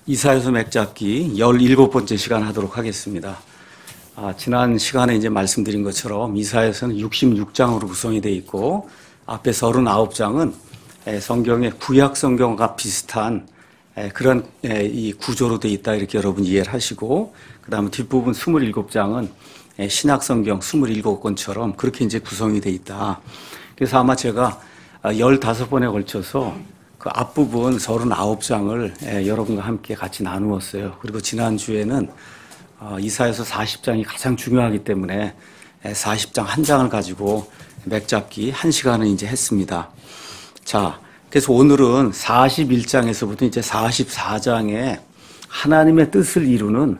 이사야서 맥잡기 17번째 시간 하도록 하겠습니다. 지난 시간에 이제 말씀드린 것처럼 이사야서는 66장으로 구성이 되어 있고 앞에 39장은 성경의 구약 성경과 비슷한 그런 이 구조로 되어 있다 이렇게 여러분 이해를 하시고, 그 다음에 뒷부분 27장은 신약 성경 27권처럼 그렇게 이제 구성이 되어 있다. 그래서 아마 제가 15번에 걸쳐서 그 앞부분 39장을 여러분과 함께 같이 나누었어요. 그리고 지난주에는 이사야서 40장이 가장 중요하기 때문에 40장 한 장을 가지고 맥잡기 1시간을 이제 했습니다. 자, 그래서 오늘은 41장에서부터 이제 44장에 하나님의 뜻을 이루는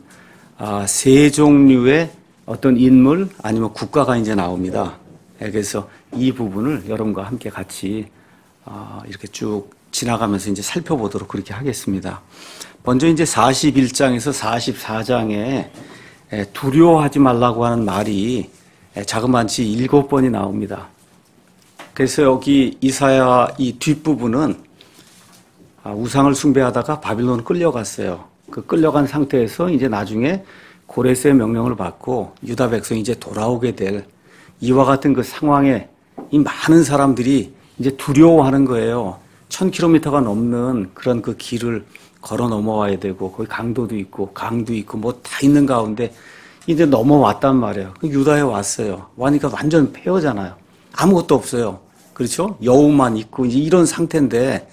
세 종류의 어떤 인물 아니면 국가가 이제 나옵니다. 그래서 이 부분을 여러분과 함께 같이 이렇게 쭉 지나가면서 이제 살펴보도록 그렇게 하겠습니다. 먼저 이제 41장에서 44장에 두려워하지 말라고 하는 말이 자그마치 7번이 나옵니다. 그래서 여기 이사야 이 뒷부분은 우상을 숭배하다가 바빌론으로 끌려갔어요. 그 끌려간 상태에서 이제 나중에 고레스의 명령을 받고 유다 백성이 이제 돌아오게 될 이와 같은 그 상황에 이 많은 사람들이 이제 두려워하는 거예요. 1000km가 넘는 그런 그 길을 걸어 넘어와야 되고, 거기 강도도 있고 강도 있고 뭐 다 있는 가운데 이제 넘어왔단 말이에요. 유다에 왔어요. 와니까 완전 폐허잖아요. 아무것도 없어요. 그렇죠? 여우만 있고 이제 이런 상태인데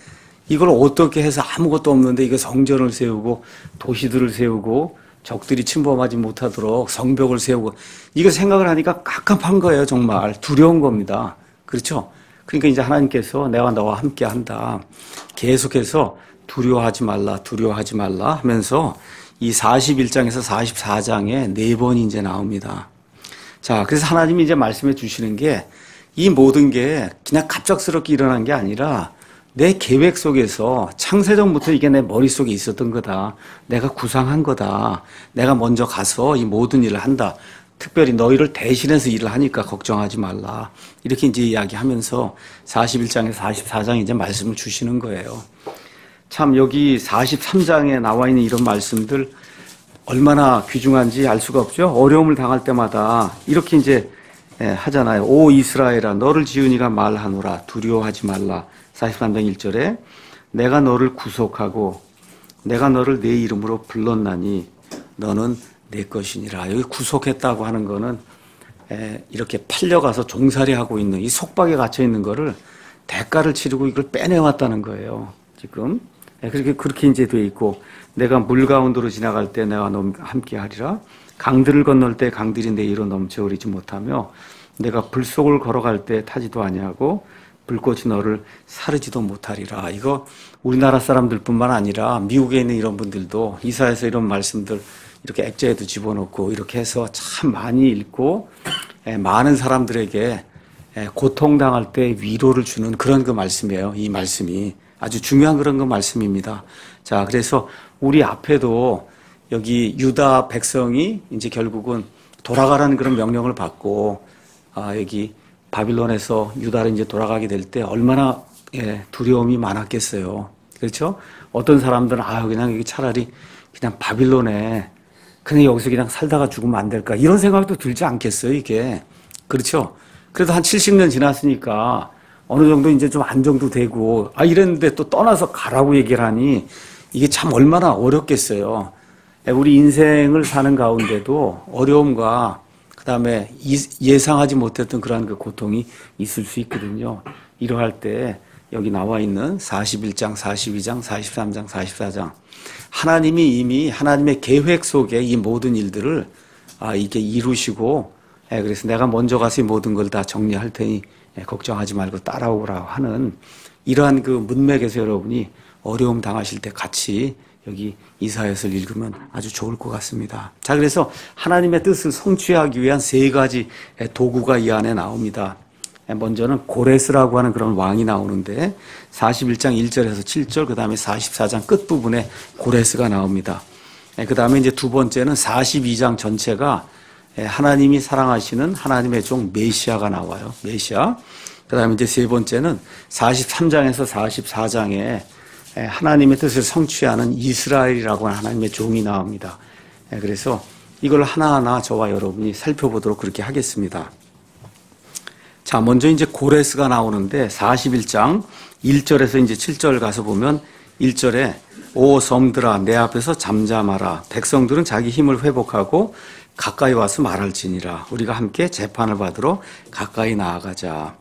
이걸 어떻게 해서 아무것도 없는데 이거 성전을 세우고 도시들을 세우고 적들이 침범하지 못하도록 성벽을 세우고, 이거 생각을 하니까 깝깝한 거예요. 정말 두려운 겁니다. 그렇죠? 그러니까 이제 하나님께서 내가 너와 함께 한다. 계속해서 두려워하지 말라 하면서 이 41장에서 44장에 4번이 이제 나옵니다. 자, 그래서 하나님이 이제 말씀해 주시는 게 이 모든 게 그냥 갑작스럽게 일어난 게 아니라 내 계획 속에서 창세전부터 이게 내 머릿속에 있었던 거다. 내가 구상한 거다. 내가 먼저 가서 이 모든 일을 한다. 특별히 너희를 대신해서 일을 하니까 걱정하지 말라. 이렇게 이제 이야기하면서 41장에서 44장에 이제 말씀을 주시는 거예요. 참 여기 43장에 나와 있는 이런 말씀들 얼마나 귀중한지 알 수가 없죠. 어려움을 당할 때마다 이렇게 이제 하잖아요. 오 이스라엘아 너를 지으니가 말하노라 두려워하지 말라. 43장 1절에 내가 너를 구속하고 내가 너를 내 이름으로 불렀나니 너는 내 것이니라. 여기 구속했다고 하는 거는 이렇게 팔려가서 종살이하고 있는 이 속박에 갇혀 있는 거를 대가를 치르고 이걸 빼내왔다는 거예요. 지금 그렇게 이제 돼 있고, 내가 물 가운데로 지나갈 때 내가 너와 함께 하리라. 강들을 건널 때 강들이 내 이로 넘쳐흐르지 못하며 내가 불 속을 걸어갈 때 타지도 아니하고 불꽃이 너를 사르지도 못하리라. 이거 우리나라 사람들뿐만 아니라 미국에 있는 이런 분들도 이사야서 이런 말씀들 이렇게 액자에도 집어넣고 이렇게 해서 참 많이 읽고 많은 사람들에게 고통당할 때 위로를 주는 그런 그 말씀이에요. 이 말씀이 아주 중요한 그런 그 말씀입니다. 자, 그래서 우리 앞에도 여기 유다 백성이 이제 결국은 돌아가라는 그런 명령을 받고 여기 바빌론에서 유다로 이제 돌아가게 될 때 얼마나 두려움이 많았겠어요. 그렇죠? 어떤 사람들은 그냥 여기 차라리 그냥 바빌론에 그냥 여기서 그냥 살다가 죽으면 안 될까 이런 생각도 들지 않겠어요, 이게. 그렇죠? 그래도 한 70년 지났으니까 어느 정도 이제 좀 안정도 되고 이랬는데 또 떠나서 가라고 얘기를 하니 이게 참 얼마나 어렵겠어요. 우리 인생을 사는 가운데도 어려움과 그다음에 예상하지 못했던 그러한 그 고통이 있을 수 있거든요. 이러할 때 여기 나와 있는 41장, 42장, 43장, 44장 하나님이 이미 하나님의 계획 속에 이 모든 일들을 이게 이루시고 그래서 내가 먼저 가서 이 모든 걸 다 정리할 테니 걱정하지 말고 따라오라고 하는 이러한 그 문맥에서 여러분이 어려움 당하실 때 같이 여기 이사야서를 읽으면 아주 좋을 것 같습니다. 자, 그래서 하나님의 뜻을 성취하기 위한 3가지 도구가 이 안에 나옵니다. 먼저는 고레스라고 하는 그런 왕이 나오는데 41장 1절에서 7절, 그 다음에 44장 끝부분에 고레스가 나옵니다. 그 다음에 이제 두 번째는 42장 전체가 하나님이 사랑하시는 하나님의 종 메시아가 나와요. 메시아. 그 다음에 이제 세 번째는 43장에서 44장에 하나님의 뜻을 성취하는 이스라엘이라고 하는 하나님의 종이 나옵니다. 그래서 이걸 하나하나 저와 여러분이 살펴보도록 그렇게 하겠습니다. 자, 먼저 이제 고레스가 나오는데 41장 1절에서 이제 7절 가서 보면 1절에 오 섬들아 내 앞에서 잠잠하라. 백성들은 자기 힘을 회복하고 가까이 와서 말할지니라. 우리가 함께 재판을 받으러 가까이 나아가자.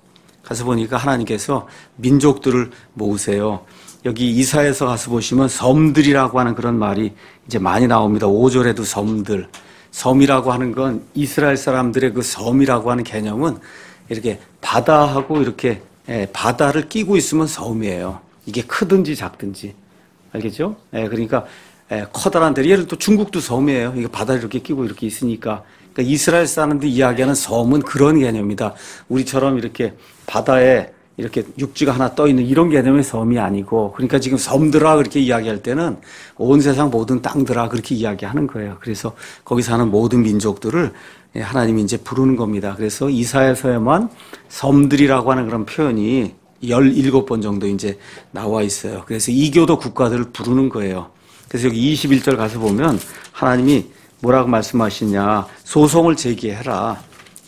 가서 보니까 하나님께서 민족들을 모으세요. 여기 이사야서 가서 보시면 섬들이라고 하는 그런 말이 이제 많이 나옵니다. 5절에도 섬들. 섬이라고 하는 건 이스라엘 사람들의 그 섬이라고 하는 개념은 이렇게 바다하고 이렇게 바다를 끼고 있으면 섬이에요. 이게 크든지 작든지. 알겠죠? 그러니까 커다란 데리 예를 들어 중국도 섬이에요. 이게 바다를 이렇게 끼고 이렇게 있으니까. 그러니까 이스라엘 사람들이 이야기하는 섬은 그런 개념이다. 우리처럼 이렇게 바다에 이렇게 육지가 하나 떠 있는 이런 개념의 섬이 아니고, 그러니까 지금 섬들아 그렇게 이야기할 때는 온 세상 모든 땅들아 그렇게 이야기하는 거예요. 그래서 거기 사는 모든 민족들을 하나님이 이제 부르는 겁니다. 그래서 이사야서에만 섬들이라고 하는 그런 표현이 17번 정도 이제 나와 있어요. 그래서 이교도 국가들을 부르는 거예요. 그래서 여기 21절 가서 보면 하나님이 뭐라고 말씀하시냐. 소송을 제기해라.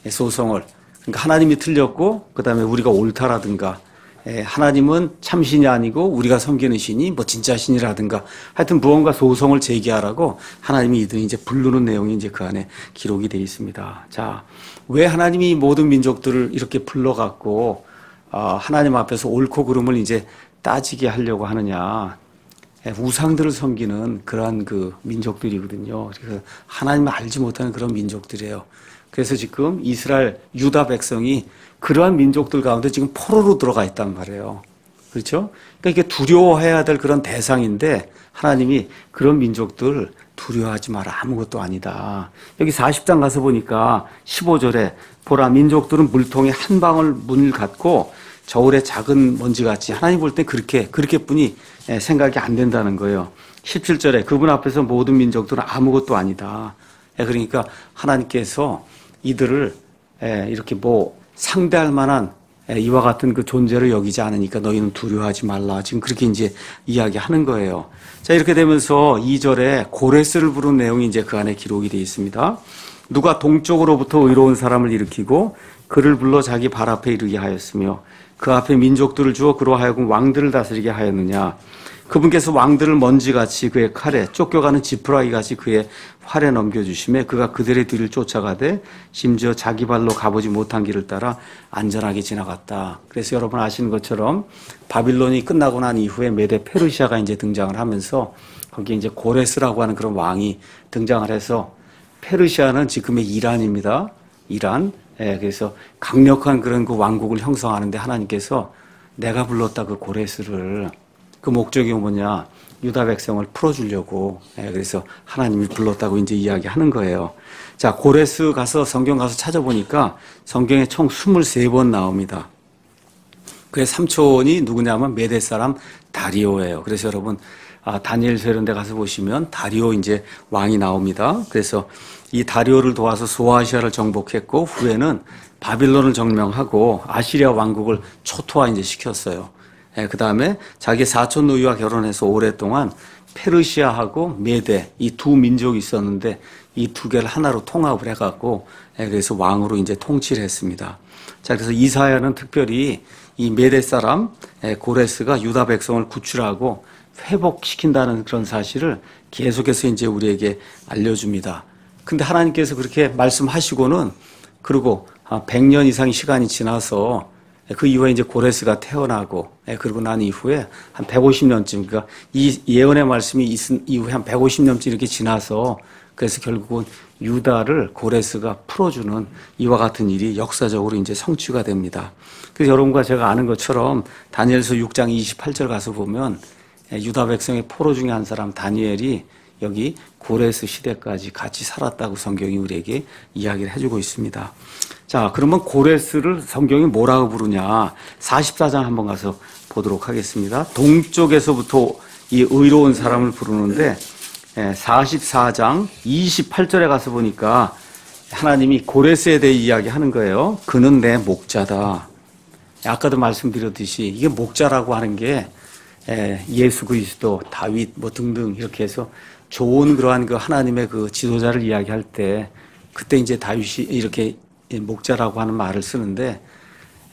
소송을. 그러니까 하나님이 틀렸고 그다음에 우리가 옳다라든가 하나님은 참신이 아니고 우리가 섬기는 신이 뭐 진짜 신이라든가 하여튼 무언가 소송을 제기하라고 하나님이 이들이 이제 부르는 내용이 이제 그 안에 기록이 되어 있습니다. 자, 왜 하나님이 모든 민족들을 이렇게 불러갖고 하나님 앞에서 옳고 그름을 이제 따지게 하려고 하느냐. 우상들을 섬기는 그러한 그 민족들이거든요. 그래서 하나님을 알지 못하는 그런 민족들이에요. 그래서 지금 이스라엘 유다 백성이 그러한 민족들 가운데 지금 포로로 들어가 있단 말이에요. 그렇죠? 그러니까 이게 두려워해야 될 그런 대상인데 하나님이 그런 민족들 두려워하지 마라. 아무것도 아니다. 여기 40장 가서 보니까 15절에 보라 민족들은 물통에 한 방울 물 같고 저울에 작은 먼지같이 하나님 볼 때 그렇게뿐이 생각이 안 된다는 거예요. 17절에 그분 앞에서 모든 민족들은 아무것도 아니다. 그러니까 하나님께서 이들을 이렇게 뭐 상대할 만한 이와 같은 그 존재를 여기지 않으니까 너희는 두려워하지 말라. 지금 그렇게 이제 이야기하는 거예요. 자, 이렇게 되면서 2절에 고레스를 부른 내용이 이제 그 안에 기록이 되어 있습니다. 누가 동쪽으로부터 의로운 사람을 일으키고 그를 불러 자기 발 앞에 이르게 하였으며 그 앞에 민족들을 주어 그로 하여금 왕들을 다스리게 하였느냐. 그분께서 왕들을 먼지같이 그의 칼에 쫓겨가는 지푸라기같이 그의 활에 넘겨주시매 그가 그들의 뒤를 쫓아가되 심지어 자기 발로 가보지 못한 길을 따라 안전하게 지나갔다. 그래서 여러분 아시는 것처럼 바빌론이 끝나고 난 이후에 메데 페르시아가 이제 등장을 하면서 거기에 이제 고레스라고 하는 그런 왕이 등장을 해서 페르시아는 지금의 이란입니다. 이란. 그래서 강력한 그런 그 왕국을 형성하는데 하나님께서 내가 불렀다 그 고레스를 그 목적이 뭐냐? 유다 백성을 풀어주려고. 그래서 하나님이 불렀다고 이제 이야기하는 거예요. 자, 고레스 가서 성경 가서 찾아보니까 성경에 총 23번 나옵니다. 그의 삼촌이 누구냐면 메대 사람 다리오예요. 그래서 여러분, 다니엘서 이런 데 가서 보시면 다리오 이제 왕이 나옵니다. 그래서 이 다리오를 도와서 소아시아를 정복했고 후에는 바빌론을 점령하고 아시리아 왕국을 초토화 이제 시켰어요. 그 다음에 자기 사촌 누이와 결혼해서 오랫동안 페르시아하고 메데 이 두 민족이 있었는데 이 두 개를 하나로 통합을 해갖고 그래서 왕으로 이제 통치를 했습니다. 자, 그래서 이사야는 특별히 이 메데 사람 고레스가 유다 백성을 구출하고 회복시킨다는 그런 사실을 계속해서 이제 우리에게 알려줍니다. 근데 하나님께서 그렇게 말씀하시고는 그리고 100년 이상의 시간이 지나서 그 이후에 이제 고레스가 태어나고 그러고 난 이후에 한 150년쯤 그러니까 이 예언의 말씀이 있은 이후에 한 150년쯤 이렇게 지나서 그래서 결국은 유다를 고레스가 풀어주는 이와 같은 일이 역사적으로 이제 성취가 됩니다. 그래서 여러분과 제가 아는 것처럼 다니엘서 6장 28절 가서 보면 유다 백성의 포로 중에 한 사람 다니엘이 여기 고레스 시대까지 같이 살았다고 성경이 우리에게 이야기를 해주고 있습니다. 자, 그러면 고레스를 성경이 뭐라고 부르냐? 44장 한번 가서 보도록 하겠습니다. 동쪽에서부터 이 의로운 사람을 부르는데 44장 28절에 가서 보니까 하나님이 고레스에 대해 이야기하는 거예요. 그는 내 목자다. 아까도 말씀드렸듯이 이게 목자라고 하는 게 예수 그리스도, 다윗 뭐 등등 이렇게 해서 좋은 그러한 그 하나님의 그 지도자를 이야기할 때 그때 이제 다윗이 이렇게 목자라고 하는 말을 쓰는데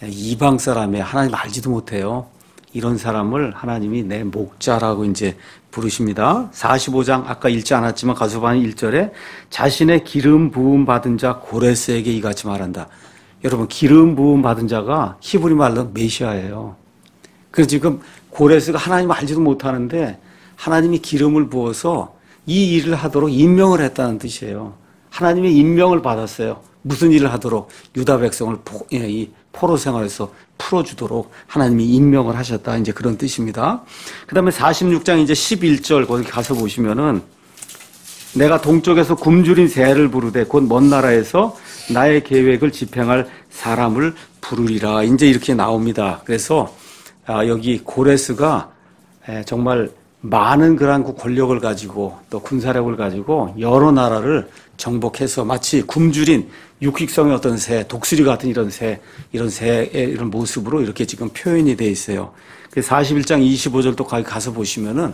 이방 사람의 하나님 알지도 못해요. 이런 사람을 하나님이 내 목자라고 이제 부르십니다. 45장 아까 읽지 않았지만 가수반 1절에 자신의 기름 부음 받은 자 고레스에게 이같이 말한다. 여러분 기름 부음 받은 자가 히브리 말로 메시아예요. 그래서 지금 고레스가 하나님 알지도 못하는데 하나님이 기름을 부어서 이 일을 하도록 임명을 했다는 뜻이에요. 하나님의 임명을 받았어요. 무슨 일을 하도록 유다 백성을 이 포로 생활에서 풀어주도록 하나님이 임명을 하셨다. 이제 그런 뜻입니다. 그 다음에 46장 이제 11절 거기 가서 보시면은 내가 동쪽에서 굶주린 새를 부르되 곧 먼 나라에서 나의 계획을 집행할 사람을 부르리라. 이제 이렇게 나옵니다. 그래서 여기 고레스가 정말 많은 그러한 권력을 가지고 또 군사력을 가지고 여러 나라를 정복해서 마치 굶주린 육식성의 어떤 새, 독수리 같은 이런 새의 이런 모습으로 이렇게 지금 표현이 되어 있어요. 그래서 41장 25절도 거기 가서 보시면은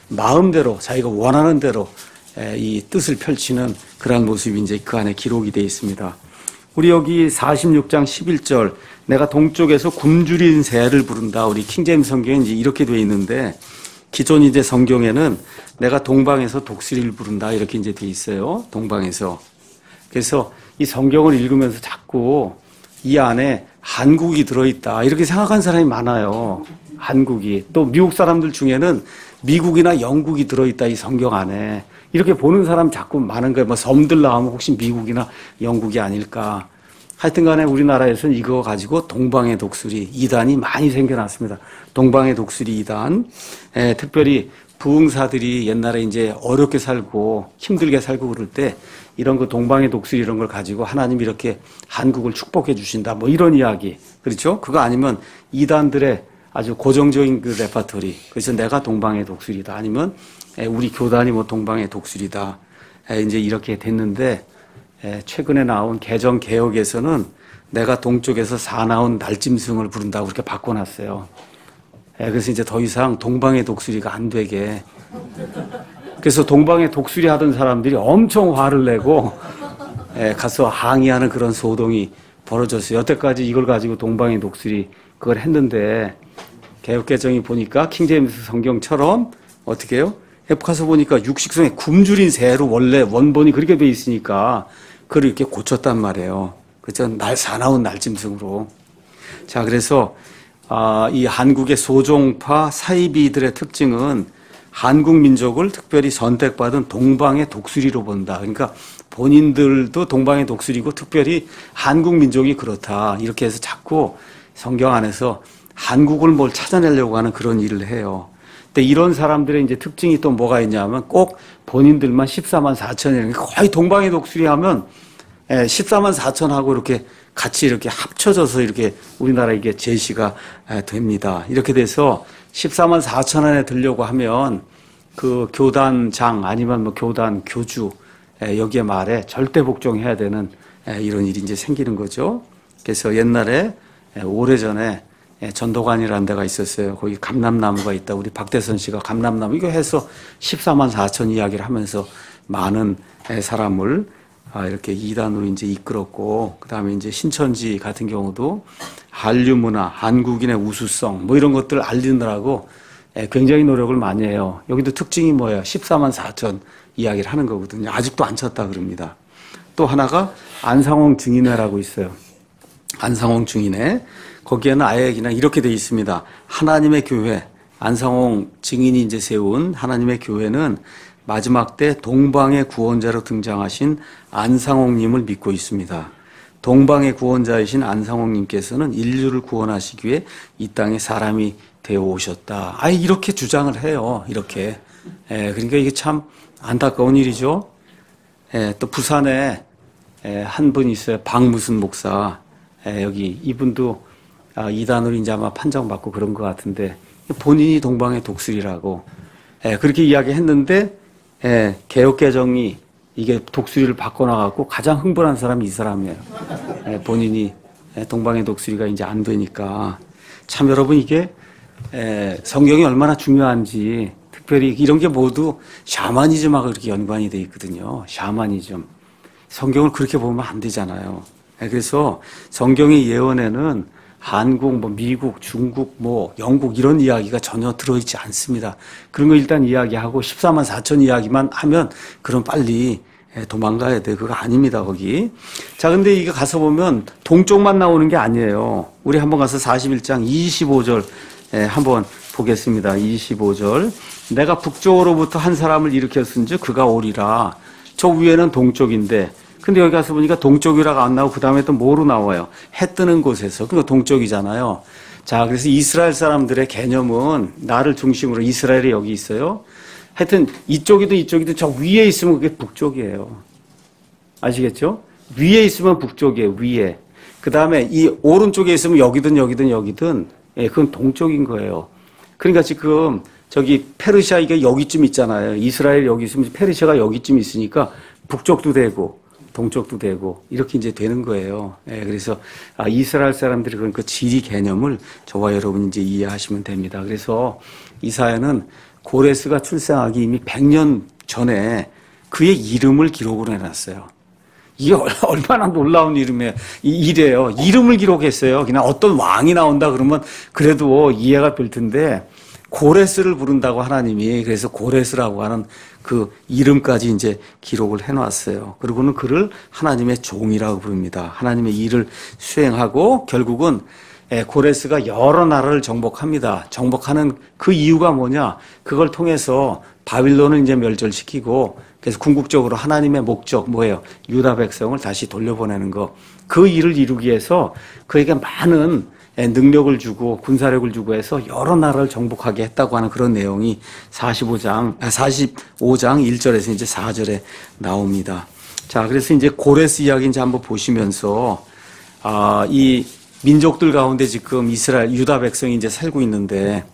마음대로 자기가 원하는 대로 이 뜻을 펼치는 그러한 모습이 이제 그 안에 기록이 되어 있습니다. 우리 여기 46장 11절 내가 동쪽에서 굶주린 새를 부른다. 우리 킹제임스 성경에 이제 이렇게 되어 있는데 기존 이제 성경에는 내가 동방에서 독수리를 부른다 이렇게 이제 돼 있어요. 동방에서. 그래서 이 성경을 읽으면서 자꾸 이 안에 한국이 들어있다 이렇게 생각하는 사람이 많아요. 한국이. 또 미국 사람들 중에는 미국이나 영국이 들어있다 이 성경 안에 이렇게 보는 사람 자꾸 많은 거예요. 뭐 섬들 나오면 혹시 미국이나 영국이 아닐까. 하여튼 간에 우리나라에서는 이거 가지고 동방의 독수리 2단이 많이 생겨났습니다. 동방의 독수리 2단. 특별히 부흥사들이 옛날에 이제 어렵게 살고 힘들게 살고 그럴 때 이런 그 동방의 독수리 이런 걸 가지고 하나님 이렇게 한국을 축복해 주신다. 뭐 이런 이야기. 그렇죠? 그거 아니면 2단들의 아주 고정적인 그 레파토리. 그래서 내가 동방의 독수리다. 아니면 우리 교단이 뭐 동방의 독수리다. 이제 이렇게 됐는데 최근에 나온 개정 개혁에서는 내가 동쪽에서 사나운 날짐승을 부른다고 그렇게 바꿔놨어요. 그래서 이제 더 이상 동방의 독수리가 안 되게. 그래서 동방의 독수리 하던 사람들이 엄청 화를 내고 가서 항의하는 그런 소동이 벌어졌어요. 여태까지 이걸 가지고 동방의 독수리 그걸 했는데 개혁 개정이 보니까 킹제임스 성경처럼 어떻게 해요? 가서 보니까 육식성에 굶주린 새로 원래 원본이 그렇게 돼 있으니까 그걸 이렇게 고쳤단 말이에요. 그죠? 사나운 날짐승으로. 자, 그래서 이 한국의 소종파 사이비들의 특징은 한국 민족을 특별히 선택받은 동방의 독수리로 본다. 그러니까 본인들도 동방의 독수리고 특별히 한국 민족이 그렇다. 이렇게 해서 자꾸 성경 안에서 한국을 뭘 찾아내려고 하는 그런 일을 해요. 근데 이런 사람들의 이제 특징이 또 뭐가 있냐면 꼭 본인들만 14만 4천이라는 거의 동방의 독수리 하면 14만 4천하고 이렇게 같이 이렇게 합쳐져서 이렇게 우리나라 이게 제시가 됩니다. 이렇게 돼서 14만 4천 안에 들려고 하면 그 교단장 아니면 뭐 교단 교주 여기에 말에 절대 복종해야 되는 이런 일이 이제 생기는 거죠. 그래서 옛날에 오래전에 전도관이라는 데가 있었어요. 거기 감람나무가 있다. 우리 박대선 씨가 감람나무 이거 해서 14만 4천 이야기를 하면서 많은 사람을 이렇게 이단으로 이제 이끌었고, 그 다음에 이제 신천지 같은 경우도 한류 문화, 한국인의 우수성 뭐 이런 것들 알리느라고 굉장히 노력을 많이 해요. 여기도 특징이 뭐예요? 14만 4천 이야기를 하는 거거든요. 아직도 안 쳤다 그럽니다. 또 하나가 안상홍 증인회라고 있어요. 안상홍 증인회. 거기에는 아예 그냥 이렇게 돼 있습니다. 하나님의 교회. 안상홍 증인이 이제 세운 하나님의 교회는 마지막 때 동방의 구원자로 등장하신 안상홍님을 믿고 있습니다. 동방의 구원자이신 안상홍님께서는 인류를 구원하시기 위해 이 땅에 사람이 되어 오셨다. 아예 이렇게 주장을 해요. 이렇게. 그러니까 이게 참 안타까운 일이죠. 또 부산에 한 분 있어요. 박무순 목사. 여기 이분도 이단으로 이제 아마 판정받고 그런 것 같은데 본인이 동방의 독수리라고 그렇게 이야기했는데 개혁개정이 이게 독수리를 바꿔놔갖고 가장 흥분한 사람이 이 사람이에요. 본인이 동방의 독수리가 이제 안 되니까. 참 여러분 이게 성경이 얼마나 중요한지, 특별히 이런 게 모두 샤머니즘하고 그렇게 연관이 돼 있거든요. 샤머니즘. 성경을 그렇게 보면 안 되잖아요. 그래서 성경의 예언에는 한국, 미국, 중국, 영국 이런 이야기가 전혀 들어있지 않습니다. 그런 거 일단 이야기하고 14만 4천 이야기만 하면 그럼 빨리 도망가야 돼. 그거 아닙니다, 거기. 자, 근데 이거 가서 보면 동쪽만 나오는 게 아니에요. 우리 한번 가서 41장 25절 한번 보겠습니다. 25절. 내가 북쪽으로부터 한 사람을 일으켰은즉 그가 오리라. 저 위에는 동쪽인데, 근데 여기 가서 보니까 동쪽이라고 안 나오고 그 다음에 또 뭐로 나와요? 해 뜨는 곳에서. 그거 동쪽이잖아요. 자, 그래서 이스라엘 사람들의 개념은 나를 중심으로 이스라엘이 여기 있어요. 하여튼 이쪽이든 저 위에 있으면 그게 북쪽이에요. 아시겠죠? 위에 있으면 북쪽이에요. 위에. 그 다음에 이 오른쪽에 있으면 여기든 그건 동쪽인 거예요. 그러니까 지금 저기 페르시아 이게 여기쯤 있잖아요. 이스라엘 여기 있으면 페르시아가 여기쯤 있으니까 북쪽도 되고 동쪽도 되고 이렇게 이제 되는 거예요. 그래서 이스라엘 사람들이 그런 그 지리 개념을 저와 여러분 이제 이해하시면 됩니다. 그래서 이사야는 고레스가 출생하기 이미 100년 전에 그의 이름을 기록을 해놨어요. 이게 얼마나 놀라운 일이에요. 이름을 기록했어요. 그냥 어떤 왕이 나온다 그러면 그래도 이해가 될 텐데 고레스를 부른다고 하나님이 그래서 고레스라고 하는 그 이름까지 이제 기록을 해놨어요. 그리고는 그를 하나님의 종이라고 부릅니다. 하나님의 일을 수행하고 결국은 고레스가 여러 나라를 정복합니다. 정복하는 그 이유가 뭐냐? 그걸 통해서 바빌론을 이제 멸절시키고 그래서 궁극적으로 하나님의 목적 뭐예요? 유다 백성을 다시 돌려보내는 거. 그 일을 이루기 위해서 그에게 많은 능력을 주고 군사력을 주고 해서 여러 나라를 정복하게 했다고 하는 그런 내용이 45장 1절에서 이제 4절에 나옵니다. 자, 그래서 이제 고레스 이야기 이제 한번 보시면서 이 민족들 가운데 지금 이스라엘 유다 백성이 이제 살고 있는데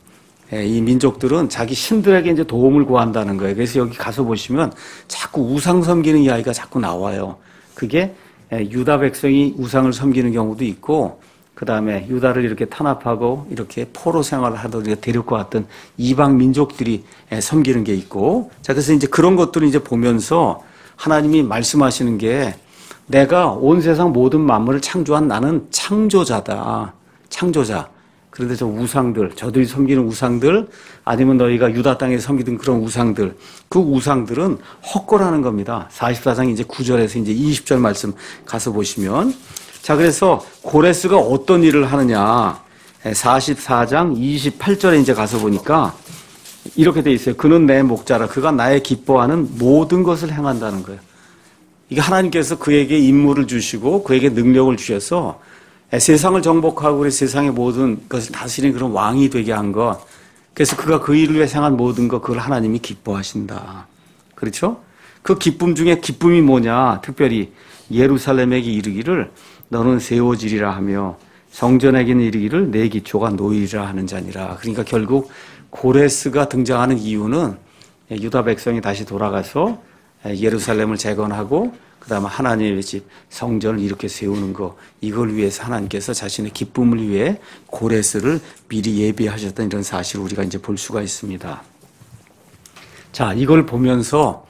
이 민족들은 자기 신들에게 이제 도움을 구한다는 거예요. 그래서 여기 가서 보시면 자꾸 우상 섬기는 이야기가 자꾸 나와요. 그게 유다 백성이 우상을 섬기는 경우도 있고 그 다음에 유다를 이렇게 탄압하고 이렇게 포로 생활을 하던 데리고 왔던 이방 민족들이 섬기는 게 있고 자, 그래서 이제 그런 것들을 이제 보면서 하나님이 말씀하시는 게 내가 온 세상 모든 만물을 창조한 나는 창조자다. 창조자. 그런데 저 우상들, 저들이 섬기는 우상들, 아니면 너희가 유다 땅에 섬기던 그런 우상들, 그 우상들은 헛거라는 겁니다. 44장 이제 9절에서 이제 20절 말씀 가서 보시면. 자, 그래서 고레스가 어떤 일을 하느냐. 44장 28절에 이제 가서 보니까 이렇게 돼 있어요. 그는 내 목자라. 그가 나의 기뻐하는 모든 것을 행한다는 거예요. 이게 하나님께서 그에게 임무를 주시고 그에게 능력을 주셔서 세상을 정복하고 그래서 세상의 모든 것을 다스리는 그런 왕이 되게 한 것. 그래서 그가 그 일을 위해 행한 모든 것 그걸 하나님이 기뻐하신다. 그렇죠? 그 기쁨 중에 기쁨이 뭐냐? 특별히 예루살렘에게 이르기를 너는 세워지리라 하며 성전에게는 이르기를 내 기초가 놓이리라 하는 자니라. 그러니까 결국 고레스가 등장하는 이유는 유다 백성이 다시 돌아가서 예루살렘을 재건하고 그 다음에 하나님의 집 성전을 이렇게 세우는 거 이걸 위해서 하나님께서 자신의 기쁨을 위해 고레스를 미리 예비하셨던 이런 사실을 우리가 이제 볼 수가 있습니다. 자, 이걸 보면서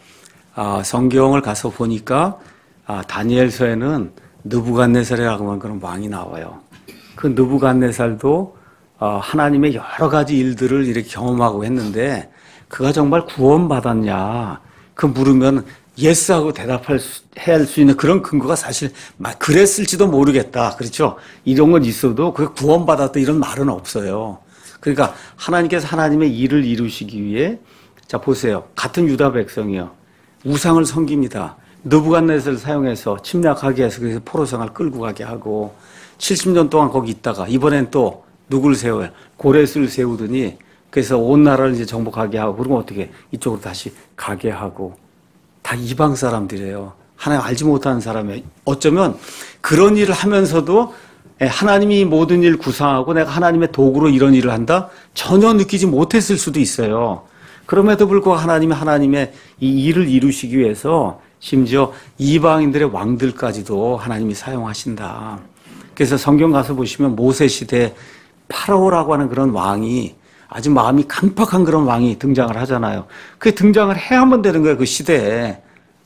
성경을 가서 보니까 다니엘서에는 느부갓네살이라고 하는 그런 왕이 나와요. 그 느부갓네살도 하나님의 여러 가지 일들을 이렇게 경험하고 했는데 그가 정말 구원받았냐 그 물으면 예스하고 해야 수 있는 그런 근거가 사실 그랬을지도 모르겠다. 그렇죠? 이런 건 있어도 그게 구원받았다 이런 말은 없어요. 그러니까 하나님께서 하나님의 일을 이루시기 위해 자 보세요. 같은 유다 백성이요. 우상을 섬깁니다. 느부갓네살을 사용해서 침략하게 해서 그래서 포로 생활 끌고 가게 하고 70년 동안 거기 있다가 이번엔 또 누구를 세워요? 고레스를 세우더니 그래서 온 나라를 이제 정복하게 하고 그러면 어떻게 이쪽으로 다시 가게 하고 다 이방 사람들이에요. 하나님 알지 못하는 사람이에요. 어쩌면 그런 일을 하면서도 하나님이 모든 일 구상하고 내가 하나님의 도구로 이런 일을 한다? 전혀 느끼지 못했을 수도 있어요. 그럼에도 불구하고 하나님의 이 일을 이루시기 위해서 심지어 이방인들의 왕들까지도 하나님이 사용하신다. 그래서 성경 가서 보시면 모세 시대 파라오라고 하는 그런 왕이 아주 마음이 강팍한 그런 왕이 등장을 하잖아요. 그 등장을 해야만 되는 거예요, 그 시대에.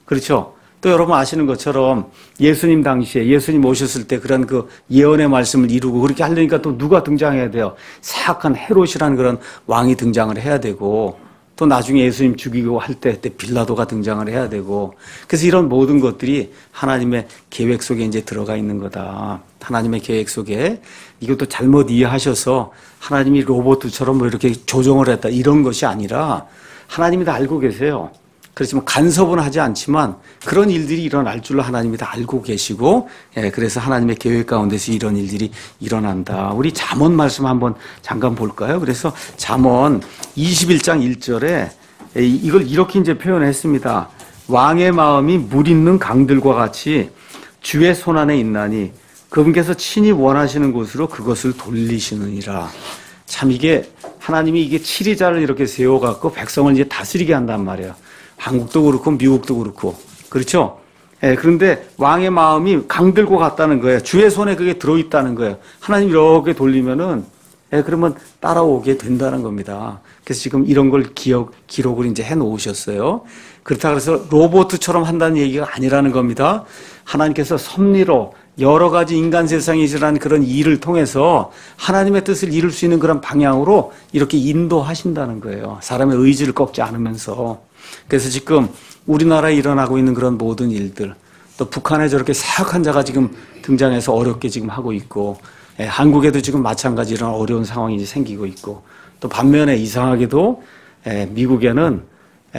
그렇죠? 또 여러분 아시는 것처럼 예수님 당시에 예수님 오셨을 때 그런 그 예언의 말씀을 이루고 그렇게 하려니까 또 누가 등장해야 돼요? 사악한 헤롯이라는 그런 왕이 등장을 해야 되고, 또 나중에 예수님 죽이고 할 때 빌라도가 등장을 해야 되고, 그래서 이런 모든 것들이 하나님의 계획 속에 이제 들어가 있는 거다. 하나님의 계획 속에. 이것도 잘못 이해하셔서 하나님이 로봇처럼 뭐 이렇게 조정을 했다 이런 것이 아니라 하나님이 다 알고 계세요. 그렇지만 간섭은 하지 않지만 그런 일들이 일어날 줄로 하나님이 다 알고 계시고, 그래서 하나님의 계획 가운데서 이런 일들이 일어난다. 우리 잠언 말씀 한번 잠깐 볼까요? 그래서 잠언 21장 1절에 이걸 이렇게 이제 표현했습니다. 왕의 마음이 물 있는 강들과 같이 주의 손안에 있나니 그분께서 친히 원하시는 곳으로 그것을 돌리시느니라. 참 이게 하나님이 이게 치리자를 이렇게 세워갖고 백성을 이제 다스리게 한단 말이에요. 한국도 그렇고 미국도 그렇고. 그렇죠? 그런데 왕의 마음이 강들과 같다는 거예요. 주의 손에 그게 들어있다는 거예요. 하나님 이렇게 돌리면은, 그러면 따라오게 된다는 겁니다. 그래서 지금 이런 걸 기록을 이제 해 놓으셨어요. 그렇다고 해서 로봇처럼 한다는 얘기가 아니라는 겁니다. 하나님께서 섭리로 여러 가지 인간 세상에 일어난 그런 일을 통해서 하나님의 뜻을 이룰 수 있는 그런 방향으로 이렇게 인도하신다는 거예요. 사람의 의지를 꺾지 않으면서. 그래서 지금 우리나라에 일어나고 있는 그런 모든 일들, 또 북한에 저렇게 사악한 자가 지금 등장해서 어렵게 지금 하고 있고, 한국에도 지금 마찬가지 이런 어려운 상황이 생기고 있고, 또 반면에 이상하게도 미국에는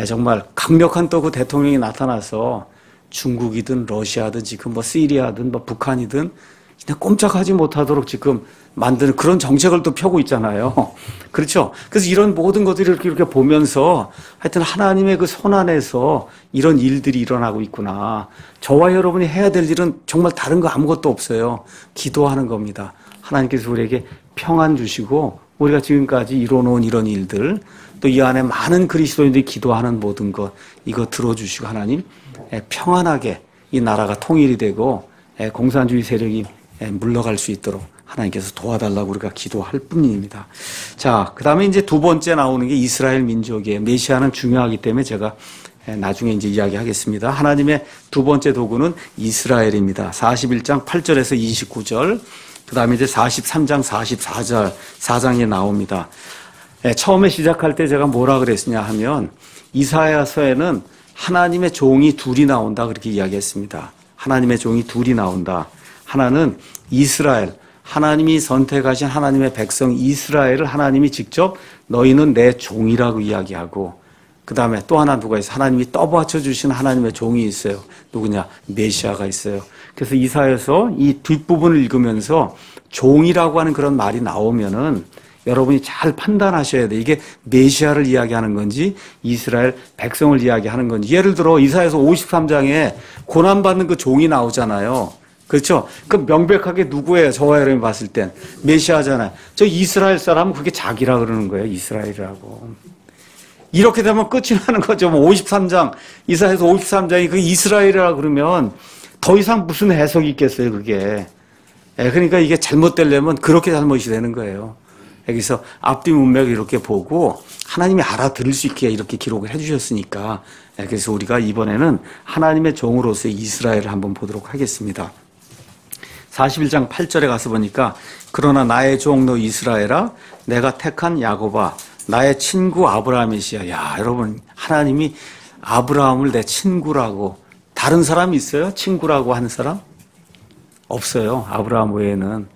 정말 강력한 또 그 대통령이 나타나서 중국이든 러시아든 지금 뭐 시리아든 뭐 북한이든 그냥 꼼짝하지 못하도록 지금 만드는 그런 정책을 또 펴고 있잖아요. 그렇죠? 그래서 이런 모든 것들을 이렇게 보면서 하여튼 하나님의 그 손 안에서 이런 일들이 일어나고 있구나. 저와 여러분이 해야 될 일은 정말 다른 거 아무것도 없어요. 기도하는 겁니다. 하나님께서 우리에게 평안 주시고 우리가 지금까지 이뤄놓은 이런 일들, 또 이 안에 많은 그리스도인들이 기도하는 모든 것, 이거 들어주시고 하나님 평안하게 이 나라가 통일이 되고 공산주의 세력이 물러갈 수 있도록 하나님께서 도와달라고 우리가 기도할 뿐입니다. 자, 그 다음에 이제 두 번째 나오는 게 이스라엘 민족이에요. 메시아는 중요하기 때문에 제가 나중에 이제 이야기하겠습니다. 하나님의 두 번째 도구는 이스라엘입니다. 41장 8절에서 29절, 그 다음에 이제 43장 44절, 4장에 나옵니다. 처음에 시작할 때 제가 뭐라 그랬으냐 하면 이사야서에는 하나님의 종이 둘이 나온다 그렇게 이야기했습니다. 하나님의 종이 둘이 나온다. 하나는 이스라엘, 하나님이 선택하신 하나님의 백성 이스라엘을 하나님이 직접 너희는 내 종이라고 이야기하고, 그 다음에 또 하나 누가 있어요? 하나님이 떠받쳐 주신 하나님의 종이 있어요. 누구냐? 메시아가 있어요. 그래서 이사야서 이 뒷부분을 읽으면서 종이라고 하는 그런 말이 나오면은 여러분이 잘 판단하셔야 돼요. 이게 메시아를 이야기하는 건지 이스라엘 백성을 이야기하는 건지. 예를 들어 이사야서 53장에 고난받는 그 종이 나오잖아요. 그렇죠? 그 명백하게 누구예요? 저와 여러분이 봤을 땐 메시아잖아요. 저 이스라엘 사람은 그게 자기라 그러는 거예요. 이스라엘이라고. 이렇게 되면 끝이 나는 거죠. 53장, 이사야서 53장이 그 이스라엘이라 그러면 더 이상 무슨 해석이 있겠어요, 그게. 그러니까 이게 잘못되려면 그렇게 잘못이 되는 거예요. 여기서 앞뒤 문맥을 이렇게 보고 하나님이 알아들을 수 있게 이렇게 기록을 해주셨으니까, 그래서 우리가 이번에는 하나님의 종으로서의 이스라엘을 한번 보도록 하겠습니다. 41장 8절에 가서 보니까 그러나 나의 종 너 이스라엘아 내가 택한 야곱아 나의 친구 아브라함이시여. 야, 여러분, 하나님이 아브라함을 내 친구라고. 다른 사람이 있어요? 친구라고 하는 사람? 없어요. 아브라함 외에는.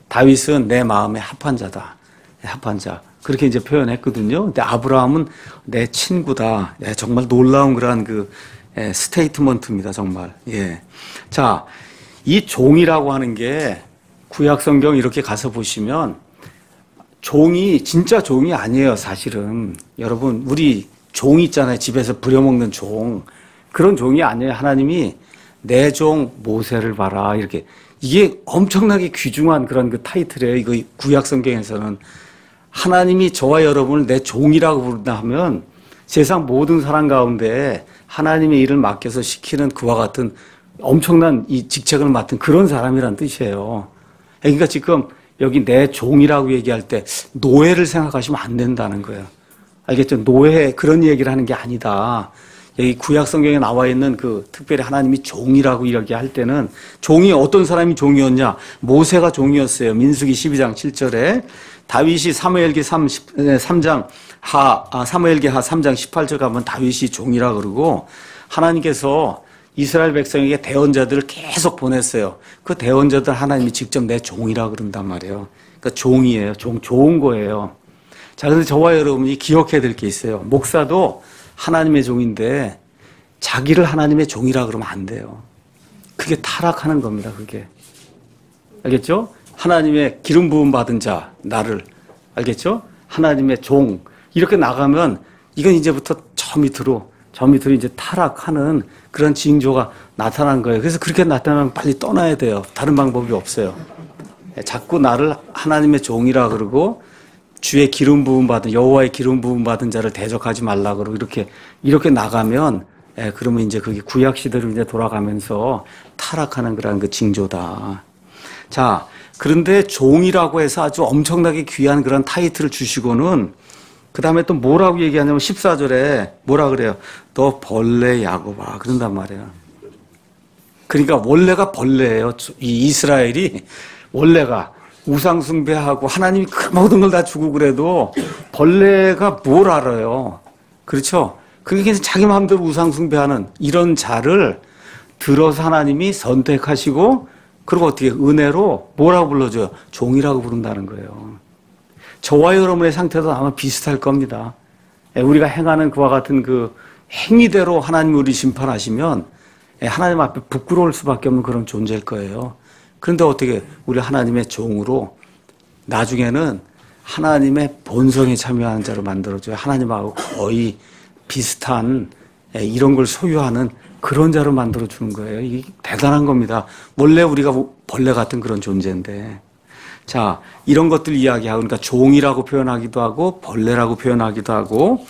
다윗은 내 마음에 합한 자다. 합한 자. 그렇게 이제 표현했거든요. 근데 아브라함은 내 친구다. 정말 놀라운 그런 그 스테이트먼트입니다. 정말. 예. 자, 이 종이라고 하는 게 구약 성경 이렇게 가서 보시면 종이 진짜 종이 아니에요, 사실은. 여러분, 우리 종 있잖아요. 집에서 부려먹는 종. 그런 종이 아니에요. 하나님이 내 종 모세를 봐라. 이렇게. 이게 엄청나게 귀중한 그런 그 타이틀이에요. 이거 구약 성경에서는. 하나님이 저와 여러분을 내 종이라고 부른다 하면 세상 모든 사람 가운데 하나님의 일을 맡겨서 시키는 그와 같은 엄청난 이 직책을 맡은 그런 사람이란 뜻이에요. 그러니까 지금 여기 내 종이라고 얘기할 때 노예를 생각하시면 안 된다는 거예요. 알겠죠? 노예 그런 얘기를 하는 게 아니다. 여기 구약 성경에 나와 있는 그 특별히 하나님이 종이라고 이야기할 때는 종이 어떤 사람이 종이었냐? 모세가 종이었어요. 민수기 12장 7절에 다윗이 사무엘기 3장 사무엘기 하 3장 18절 가면 다윗이 종이라 그러고 하나님께서 이스라엘 백성에게 대언자들을 계속 보냈어요. 그 대언자들 하나님이 직접 내 종이라 그런단 말이에요. 그러니까 종이에요. 좋은 거예요. 자, 그런데 저와 여러분이 기억해야 될 게 있어요. 목사도 하나님의 종인데 자기를 하나님의 종이라 그러면 안 돼요. 그게 타락하는 겁니다. 그게. 알겠죠? 하나님의 기름 부음 받은 자, 나를. 알겠죠? 하나님의 종. 이렇게 나가면 이건 이제부터 저 밑으로 이제 타락하는 그런 징조가 나타난 거예요. 그래서 그렇게 나타나면 빨리 떠나야 돼요. 다른 방법이 없어요. 자꾸 나를 하나님의 종이라 그러고 주의 기름 부음 받은 여호와의 기름 부음 받은 자를 대적하지 말라 그러고 이렇게 나가면 그러면 이제 그게 구약 시대로 이제 돌아가면서 타락하는 그런 그 징조다. 자, 그런데 종이라고 해서 아주 엄청나게 귀한 그런 타이틀을 주시고는 그 다음에 또 뭐라고 얘기하냐면 14절에 뭐라 그래요? 너 벌레 야곱아 그런단 말이에요. 그러니까 원래가 벌레예요. 이 이스라엘이 원래가 우상 숭배하고 하나님이 그 모든 걸 다 주고 그래도 벌레가 뭘 알아요. 그렇죠? 그러니까 자기 마음대로 우상 숭배하는 이런 자를 들어서 하나님이 선택하시고 그리고 어떻게 은혜로 뭐라고 불러줘요? 종이라고 부른다는 거예요. 저와 여러분의 상태도 아마 비슷할 겁니다. 우리가 행하는 그와 같은 그 행위대로 하나님 우리 심판하시면 하나님 앞에 부끄러울 수밖에 없는 그런 존재일 거예요. 그런데 어떻게 우리 하나님의 종으로 나중에는 하나님의 본성에 참여하는 자로 만들어줘요. 하나님하고 거의 비슷한 이런 걸 소유하는 그런 자로 만들어주는 거예요. 이게 대단한 겁니다. 원래 우리가 벌레 같은 그런 존재인데. 자, 이런 것들 이야기하고, 그러니까 종이라고 표현하기도 하고, 벌레라고 표현하기도 하고,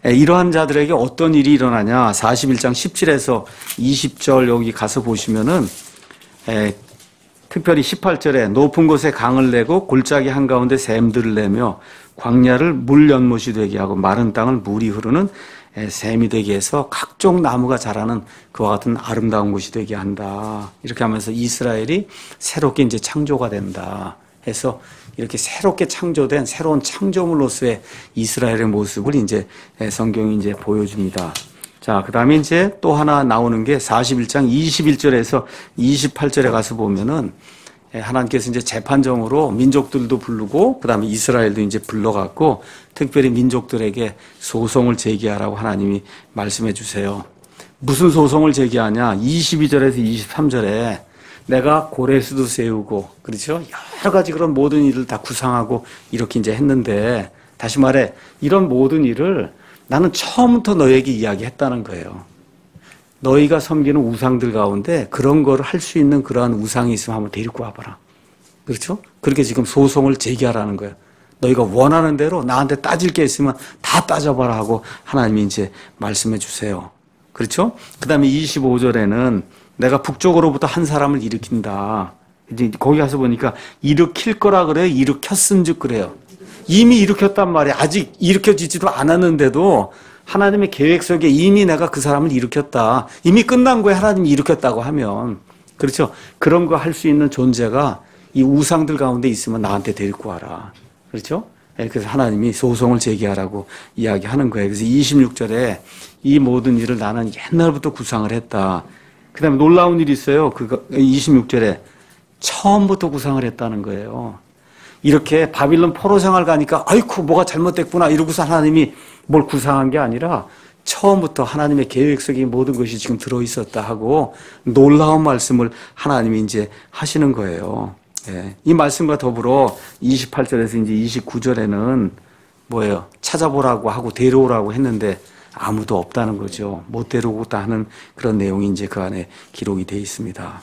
이러한 자들에게 어떤 일이 일어나냐. 41장 17에서 20절 여기 가서 보시면은, 특별히 18절에 높은 곳에 강을 내고 골짜기 한가운데 샘들을 내며 광야를 물 연못이 되게 하고 마른 땅을 물이 흐르는 샘이 되게 해서 각종 나무가 자라는 그와 같은 아름다운 곳이 되게 한다. 이렇게 하면서 이스라엘이 새롭게 이제 창조가 된다. 해서 이렇게 새롭게 창조된 새로운 창조물로서의 이스라엘의 모습을 이제 성경이 이제 보여줍니다. 자, 그 다음에 이제 또 하나 나오는 게 41장 21절에서 28절에 가서 보면은 하나님께서 이제 재판정으로 민족들도 부르고 그 다음에 이스라엘도 이제 불러갖고 특별히 민족들에게 소송을 제기하라고 하나님이 말씀해 주세요. 무슨 소송을 제기하냐? 22절에서 23절에 내가 고레스도 세우고, 그렇죠? 여러 가지 그런 모든 일을 다 구상하고 이렇게 이제 했는데, 다시 말해, 이런 모든 일을 나는 처음부터 너에게 이야기했다는 거예요. 너희가 섬기는 우상들 가운데 그런 거를 할 수 있는 그러한 우상이 있으면 한번 데리고 와봐라. 그렇죠? 그렇게 지금 소송을 제기하라는 거예요. 너희가 원하는 대로 나한테 따질 게 있으면 다 따져봐라 하고 하나님이 이제 말씀해 주세요. 그렇죠? 그 다음에 25절에는 내가 북쪽으로부터 한 사람을 일으킨다. 이제 거기 가서 보니까 일으킬 거라 그래요? 일으켰은즉 그래요. 이미 일으켰단 말이에요. 아직 일으켜지지도 않았는데도 하나님의 계획 속에 이미 내가 그 사람을 일으켰다. 이미 끝난 거에 하나님이 일으켰다고 하면, 그렇죠? 그런 거 할 수 있는 존재가 이 우상들 가운데 있으면 나한테 데리고 와라. 그렇죠? 그래서 하나님이 소송을 제기하라고 이야기하는 거예요. 그래서 26절에 이 모든 일을 나는 옛날부터 구상을 했다. 그 다음에 놀라운 일이 있어요. 26절에 처음부터 구상을 했다는 거예요. 이렇게 바빌론 포로 생활 가니까 아이쿠 뭐가 잘못됐구나 이러고서 하나님이 뭘 구상한 게 아니라 처음부터 하나님의 계획 속에 모든 것이 지금 들어있었다 하고 놀라운 말씀을 하나님이 이제 하시는 거예요. 예. 이 말씀과 더불어 28절에서 이제 29절에는 뭐예요? 찾아보라고 하고 데려오라고 했는데 아무도 없다는 거죠. 못 데려오겠다 하는 그런 내용이 이제 그 안에 기록이 되어 있습니다.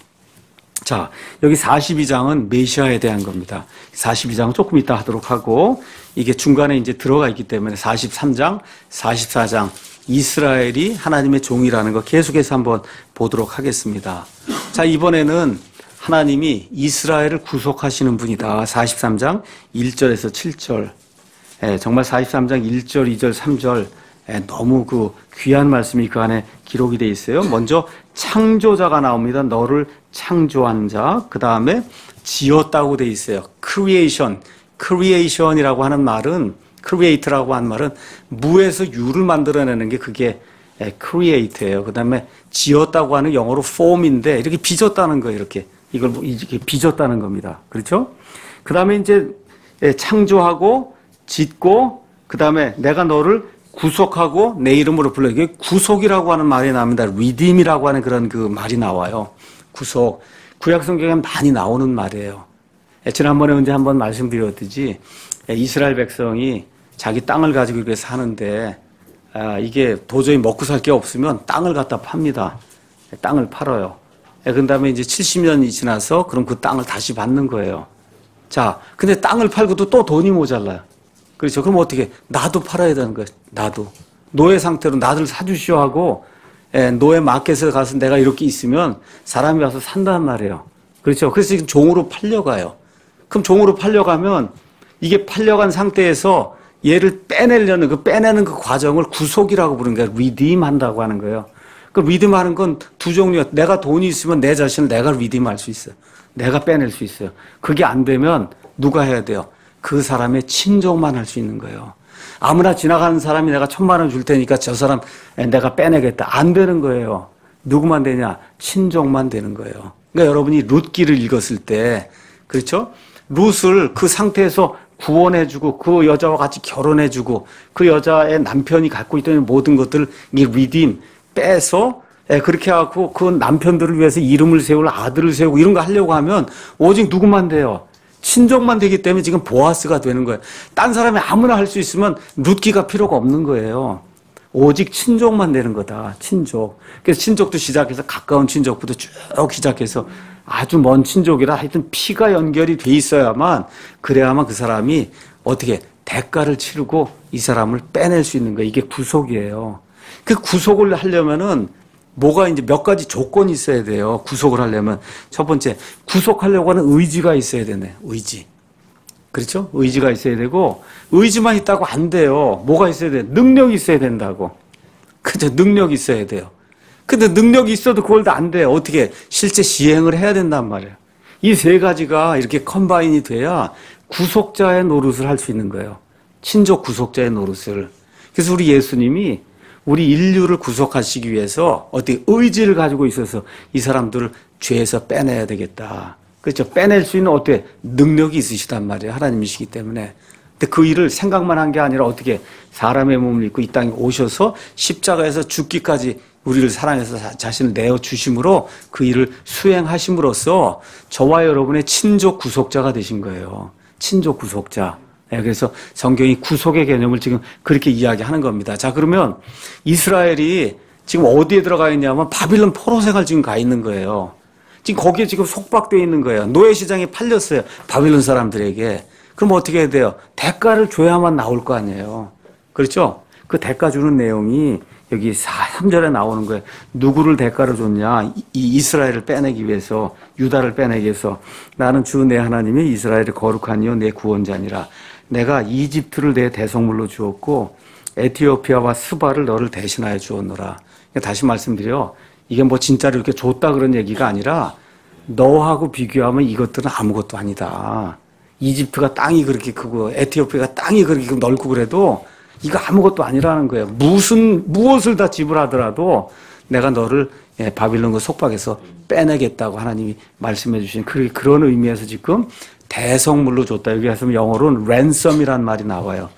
자, 여기 42장은 메시아에 대한 겁니다. 42장은 조금 이따 하도록 하고, 이게 중간에 이제 들어가 있기 때문에 43장, 44장, 이스라엘이 하나님의 종이라는 거 계속해서 한번 보도록 하겠습니다. 자, 이번에는 하나님이 이스라엘을 구속하시는 분이다. 43장 1절에서 7절. 정말 43장 1절, 2절, 3절 너무 그 귀한 말씀이 그 안에 기록이 돼 있어요. 먼저 창조자가 나옵니다. 너를 창조한 자. 그 다음에 지었다고 돼 있어요. creation. creation이라고 하는 말은, create라고 하는 말은 무에서 유를 만들어내는 게 그게 create예요. 그 다음에 지었다고 하는 영어로 form인데 이렇게 빚었다는 거예요. 이렇게. 이걸 이렇게 빚었다는 겁니다. 그렇죠? 그 다음에 이제 창조하고 짓고 그 다음에 내가 너를 구속하고 내 이름으로 불러. 이게 구속이라고 하는 말이 나옵니다. redeem이라고 하는 그런 그 말이 나와요. 구속. 구약 성경에 많이 나오는 말이에요. 지난번에 언제 한번 말씀드렸듯이 이스라엘 백성이 자기 땅을 가지고 이렇게 사는데 이게 도저히 먹고 살 게 없으면 땅을 갖다 팝니다. 땅을 팔아요. 그 다음에 이제 70년이 지나서 그럼 그 땅을 다시 받는 거예요. 자, 근데 땅을 팔고도 또 돈이 모자라요. 그렇죠. 그럼 어떻게? 나도 팔아야 되는 거예요. 나도. 노예 상태로 나를 사주시오 하고, 노예 마켓에 가서 내가 이렇게 있으면 사람이 와서 산단 말이에요. 그렇죠. 그래서 지금 종으로 팔려가요. 그럼 종으로 팔려가면 이게 팔려간 상태에서 얘를 빼내려는 빼내는 그 과정을 구속이라고 부르는 거예요. redeem 한다고 하는 거예요. 그 redeem 하는 건 두 종류야. 내가 돈이 있으면 내 자신을 내가 redeem 할 수 있어요. 내가 빼낼 수 있어요. 그게 안 되면 누가 해야 돼요? 그 사람의 친족만 할 수 있는 거예요. 아무나 지나가는 사람이 내가 1,000만 원 줄 테니까 저 사람 내가 빼내겠다. 안 되는 거예요. 누구만 되냐? 친족만 되는 거예요. 그러니까 여러분이 룻기를 읽었을 때, 그렇죠? 룻을 그 상태에서 구원해주고 그 여자와 같이 결혼해주고 그 여자의 남편이 갖고 있던 모든 것들을 이 redeem, 빼서 그렇게 하고 그 남편들을 위해서 이름을 세우고 아들을 세우고 이런 거 하려고 하면 오직 누구만 돼요? 친족만 되기 때문에 지금 보아스가 되는 거예요. 딴 사람이 아무나 할 수 있으면 룻기가 필요가 없는 거예요. 오직 친족만 되는 거다. 친족. 그래서 친족도 시작해서 가까운 친족부터 쭉 시작해서 아주 먼 친족이라 하여튼 피가 연결이 돼 있어야만 그래야만 그 사람이 어떻게 대가를 치르고 이 사람을 빼낼 수 있는 거예요. 이게 구속이에요. 그 구속을 하려면은 뭐가 이제 몇 가지 조건이 있어야 돼요. 구속을 하려면. 첫 번째, 구속하려고 하는 의지가 있어야 되네. 의지. 그렇죠? 의지가 있어야 되고, 의지만 있다고 안 돼요. 뭐가 있어야 돼? 능력이 있어야 된다고. 그죠? 능력이 있어야 돼요. 근데 능력이 있어도 그걸 다 안 돼요. 어떻게? 실제 시행을 해야 된단 말이에요. 이 세 가지가 이렇게 컴바인이 돼야 구속자의 노릇을 할 수 있는 거예요. 친족 구속자의 노릇을. 그래서 우리 예수님이 우리 인류를 구속하시기 위해서 어떻게 의지를 가지고 있어서 이 사람들을 죄에서 빼내야 되겠다. 그렇죠. 빼낼 수 있는 어떻게 능력이 있으시단 말이에요. 하나님이시기 때문에. 근데 그 일을 생각만 한 게 아니라 어떻게 사람의 몸을 입고 이 땅에 오셔서 십자가에서 죽기까지 우리를 사랑해서 자신을 내어주심으로 그 일을 수행하심으로써 저와 여러분의 친족 구속자가 되신 거예요. 친족 구속자. 그래서 성경이 구속의 개념을 지금 그렇게 이야기하는 겁니다. 자, 그러면 이스라엘이 지금 어디에 들어가 있냐면 바빌론 포로 생활 지금 가 있는 거예요. 지금 거기에 지금 속박되어 있는 거예요. 노예시장에 팔렸어요. 바빌론 사람들에게. 그럼 어떻게 해야 돼요? 대가를 줘야만 나올 거 아니에요. 그렇죠? 그 대가 주는 내용이 여기 3절에 나오는 거예요. 누구를 대가로 줬냐? 이 이스라엘을 빼내기 위해서, 유다를 빼내기 위해서 나는 주 내 하나님이 이스라엘의 거룩한 이요 내 구원자니라. 내가 이집트를 내 대성물로 주었고 에티오피아와 스바를 너를 대신하여 주었노라. 다시 말씀드려. 이게 뭐 진짜로 이렇게 줬다 그런 얘기가 아니라 너하고 비교하면 이것들은 아무것도 아니다. 이집트가 땅이 그렇게 크고 에티오피아가 땅이 그렇게 넓고 그래도 이거 아무것도 아니라는 거예요. 무엇을 다 지불하더라도 내가 너를 바빌론 그 속박에서 빼내겠다고 하나님이 말씀해 주신 그런 의미에서 지금 대성물로 줬다. 여기 가서 영어로는 ransom이라는 말이 나와요.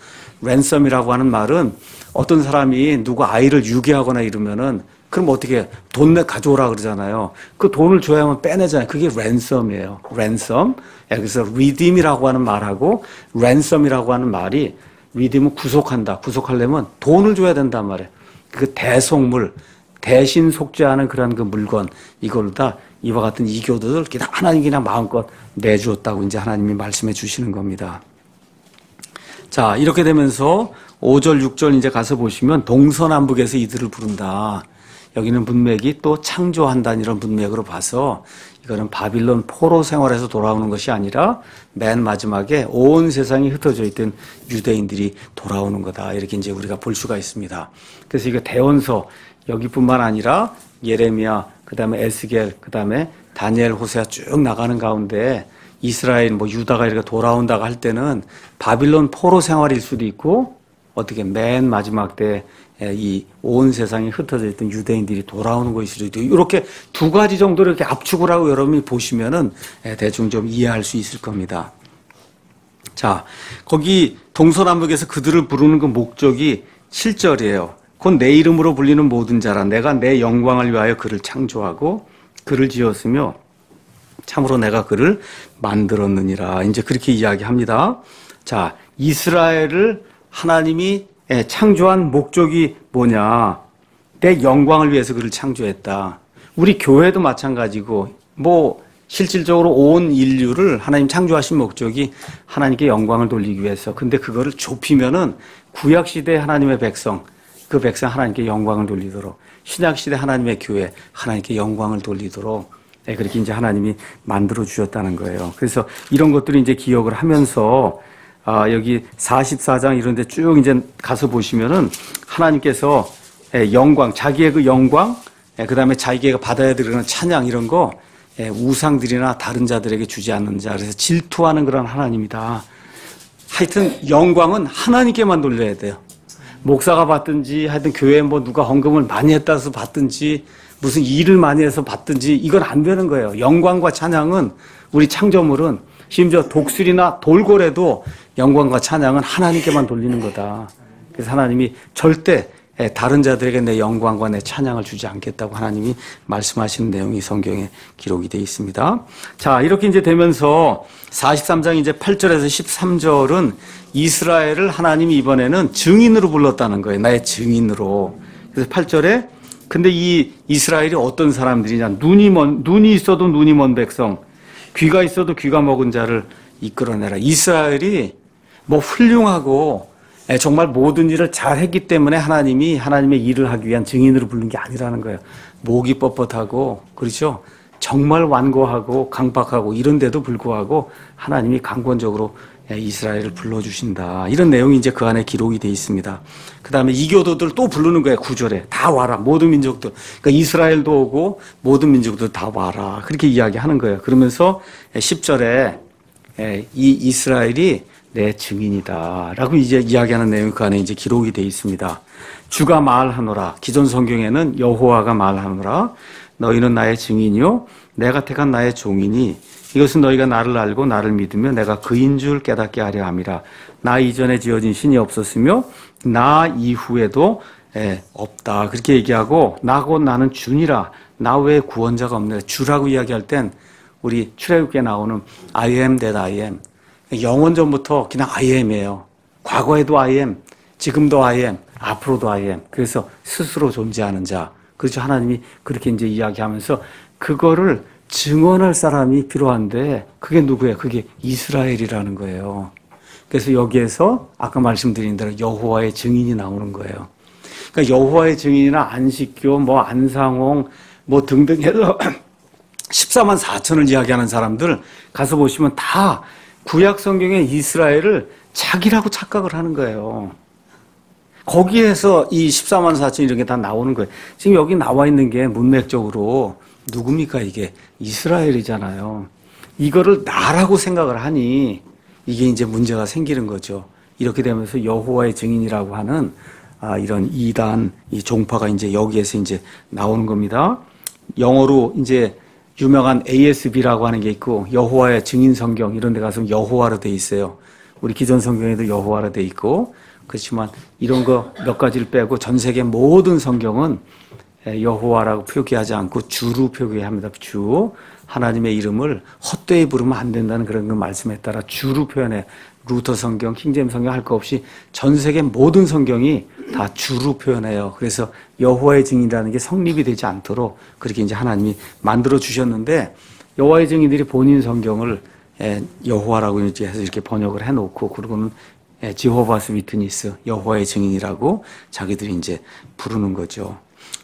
ransom이라고 하는 말은 어떤 사람이 누구 아이를 유괴하거나 이러면은 그럼 어떻게 돈 가져오라 그러잖아요. 그 돈을 줘야만 빼내잖아요. 그게 ransom이에요. ransom. 그래서 redeem이라고 하는 말하고 ransom이라고 하는 말이 redeem은 구속한다. 구속하려면 돈을 줘야 된단 말이에요. 그 대속물, 대신 속죄하는 그런 그 물건, 이걸 다 이와 같은 이교도들 그냥 하나님 그냥 마음껏 내주었다고 이제 하나님이 말씀해 주시는 겁니다. 자, 이렇게 되면서 5절, 6절 이제 가서 보시면 동서남북에서 이들을 부른다. 여기는 문맥이 또 창조한다는 이런 문맥으로 봐서 이거는 바빌론 포로 생활에서 돌아오는 것이 아니라 맨 마지막에 온 세상이 흩어져 있던 유대인들이 돌아오는 거다. 이렇게 이제 우리가 볼 수가 있습니다. 그래서 이거 대원서 여기뿐만 아니라 예레미야, 그다음에 에스겔, 그다음에 다니엘, 호세아 쭉 나가는 가운데 이스라엘, 뭐 유다가 이렇게 돌아온다고 할 때는 바빌론 포로 생활일 수도 있고 어떻게 맨 마지막 때 이 온 세상에 흩어져 있던 유대인들이 돌아오는 것일 수도 있고 이렇게 두 가지 정도로 이렇게 압축을 하고 여러분이 보시면은 대충 좀 이해할 수 있을 겁니다. 자, 거기 동서남북에서 그들을 부르는 그 목적이 7절이에요. 곧 내 이름으로 불리는 모든 자라 내가 내 영광을 위하여 그를 창조하고 그를 지었으며 참으로 내가 그를 만들었느니라. 이제 그렇게 이야기합니다. 자, 이스라엘을 하나님이 창조한 목적이 뭐냐? 내 영광을 위해서 그를 창조했다. 우리 교회도 마찬가지고 뭐 실질적으로 온 인류를 하나님 창조하신 목적이 하나님께 영광을 돌리기 위해서. 근데 그거를 좁히면은 구약 시대 하나님의 백성, 그 백성 하나님께 영광을 돌리도록, 신약 시대 하나님의 교회 하나님께 영광을 돌리도록 그렇게 이제 하나님이 만들어 주셨다는 거예요. 그래서 이런 것들을 이제 기억을 하면서 여기 44장 이런 데 쭉 이제 가서 보시면은 하나님께서 영광, 자기의 그 영광, 그 다음에 자기가 받아야 되는 찬양 이런 거 우상들이나 다른 자들에게 주지 않는 자. 그래서 질투하는 그런 하나님이다. 하여튼 영광은 하나님께만 돌려야 돼요. 목사가 받든지 하여튼 교회에 뭐 누가 헌금을 많이 했다 해서 받든지 무슨 일을 많이 해서 받든지 이건 안 되는 거예요. 영광과 찬양은 우리 창조물은 심지어 독수리나 돌고래도 영광과 찬양은 하나님께만 돌리는 거다. 그래서 하나님이 절대 다른 자들에게 내 영광과 내 찬양을 주지 않겠다고 하나님이 말씀하시는 내용이 성경에 기록이 되어 있습니다. 자, 이렇게 이제 되면서 43장 이제 8절에서 13절은 이스라엘을 하나님이 이번에는 증인으로 불렀다는 거예요. 나의 증인으로. 그래서 8절에 근데 이 이스라엘이 어떤 사람들이냐? 눈이 있어도 눈이 먼 백성, 귀가 있어도 귀가 먹은 자를 이끌어내라. 이스라엘이 뭐 훌륭하고 정말 모든 일을 잘했기 때문에 하나님이 하나님의 일을 하기 위한 증인으로 부른 게 아니라는 거예요. 목이 뻣뻣하고 그렇죠. 정말 완고하고 강박하고 이런데도 불구하고 하나님이 강권적으로 이스라엘을 불러주신다. 이런 내용이 이제 그 안에 기록이 되어 있습니다. 그 다음에 이교도들 또 부르는 거예요. 9절에. 다 와라. 모든 민족들. 그러니까 이스라엘도 오고 모든 민족들 다 와라. 그렇게 이야기하는 거예요. 그러면서 10절에 이 이스라엘이 내 증인이다. 라고 이제 이야기하는 내용이 그 안에 이제 기록이 되어 있습니다. 주가 말하노라. 기존 성경에는 여호와가 말하노라. 너희는 나의 증인이요. 내가 택한 나의 종이니 이것은 너희가 나를 알고 나를 믿으며 내가 그인 줄 깨닫게 하려 함이라. 나 이전에 지어진 신이 없었으며 나 이후에도 없다. 그렇게 얘기하고 나고 나는 주니라. 나 외에 구원자가 없네. 주라고 이야기할 땐 우리 출애굽기에 나오는 I am that I am. 영원전부터 그냥 I am이에요. 과거에도 I am, 지금도 I am, 앞으로도 I am. 그래서 스스로 존재하는 자. 그렇죠. 하나님이 그렇게 이제 이야기하면서 그거를 증언할 사람이 필요한데 그게 누구예요? 그게 이스라엘이라는 거예요. 그래서 여기에서 아까 말씀드린 대로 여호와의 증인이 나오는 거예요. 그러니까 여호와의 증인이나 안식교, 뭐 안상홍, 뭐 등등 해서 14만 4천을 이야기하는 사람들 가서 보시면 다 구약 성경의 이스라엘을 자기라고 착각을 하는 거예요. 거기에서 이 14만 4천 이런 게 다 나오는 거예요. 지금 여기 나와 있는 게 문맥적으로 누굽니까? 이게 이스라엘이잖아요. 이거를 나라고 생각을 하니 이게 이제 문제가 생기는 거죠. 이렇게 되면서 여호와의 증인이라고 하는 이런 이단, 이 종파가 이제 여기에서 이제 나오는 겁니다. 영어로 이제 유명한 ASB라고 하는 게 있고 여호와의 증인 성경 이런 데 가서 여호와로 돼 있어요. 우리 기존 성경에도 여호와로 돼 있고 그렇지만 이런 거 몇 가지를 빼고 전 세계 모든 성경은 여호와라고 표기하지 않고 주로 표기합니다. 주. 하나님의 이름을 헛되이 부르면 안 된다는 그런 그 말씀에 따라 주로 표현해. 루터 성경, 킹제임스 성경 할 거 없이 전 세계 모든 성경이 다 주로 표현해요. 그래서 여호와의 증인이라는 게 성립이 되지 않도록 그렇게 이제 하나님이 만들어 주셨는데 여호와의 증인들이 본인 성경을 여호와라고 이제 해서 이렇게 번역을 해놓고 그러고는 지호바스 위트니스, 여호와의 증인이라고 자기들이 이제 부르는 거죠.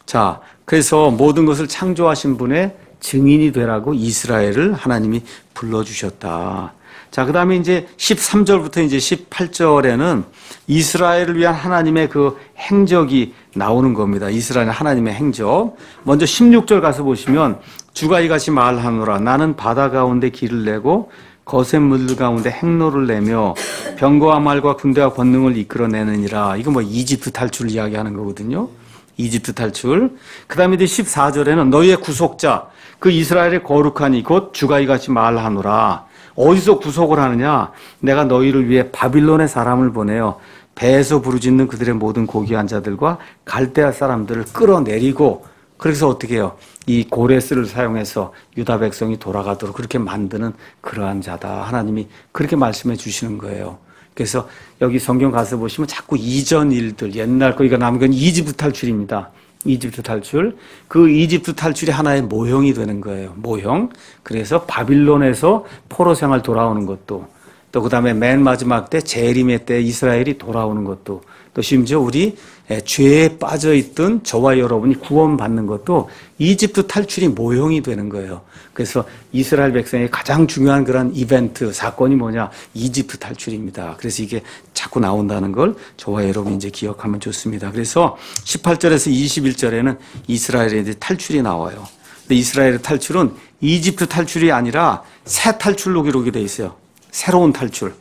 자, 그래서 모든 것을 창조하신 분의 증인이 되라고 이스라엘을 하나님이 불러주셨다. 자, 그 다음에 이제 13절부터 이제 18절에는 이스라엘을 위한 하나님의 그 행적이 나오는 겁니다. 이스라엘 하나님의 행적. 먼저 16절 가서 보시면 주가 이같이 말하노라. 나는 바다 가운데 길을 내고 거센 물들 가운데 행로를 내며 병거와 말과 군대와 권능을 이끌어내느니라. 이거 뭐 이집트 탈출 이야기하는 거거든요. 이집트 탈출. 그 다음에 이제 14절에는 너희의 구속자 그 이스라엘의 거룩하니 곧 주가 이같이 말하노라. 어디서 구속을 하느냐? 내가 너희를 위해 바빌론의 사람을 보내어 배에서 부르짖는 그들의 모든 고귀한 자들과 갈대아 사람들을 끌어내리고, 그래서 어떻게 해요? 이 고레스를 사용해서 유다 백성이 돌아가도록 그렇게 만드는 그러한 자다. 하나님이 그렇게 말씀해 주시는 거예요. 그래서 여기 성경 가서 보시면 자꾸 이전 일들, 옛날 거, 이거 남은 건 이집트 탈출입니다. 이집트 탈출. 그 이집트 탈출이 하나의 모형이 되는 거예요. 모형. 그래서 바빌론에서 포로 생활 돌아오는 것도, 또 그 다음에 맨 마지막 때 재림의 때 이스라엘이 돌아오는 것도, 또 심지어 우리 죄에 빠져있던 저와 여러분이 구원받는 것도 이집트 탈출이 모형이 되는 거예요. 그래서 이스라엘 백성의 가장 중요한 그런 이벤트, 사건이 뭐냐? 이집트 탈출입니다. 그래서 이게 자꾸 나온다는 걸 저와 여러분이 이제 기억하면 좋습니다. 그래서 18절에서 21절에는 이스라엘의 이제 탈출이 나와요. 근데 이스라엘의 탈출은 이집트 탈출이 아니라 새 탈출로 기록이 되어 있어요. 새로운 탈출.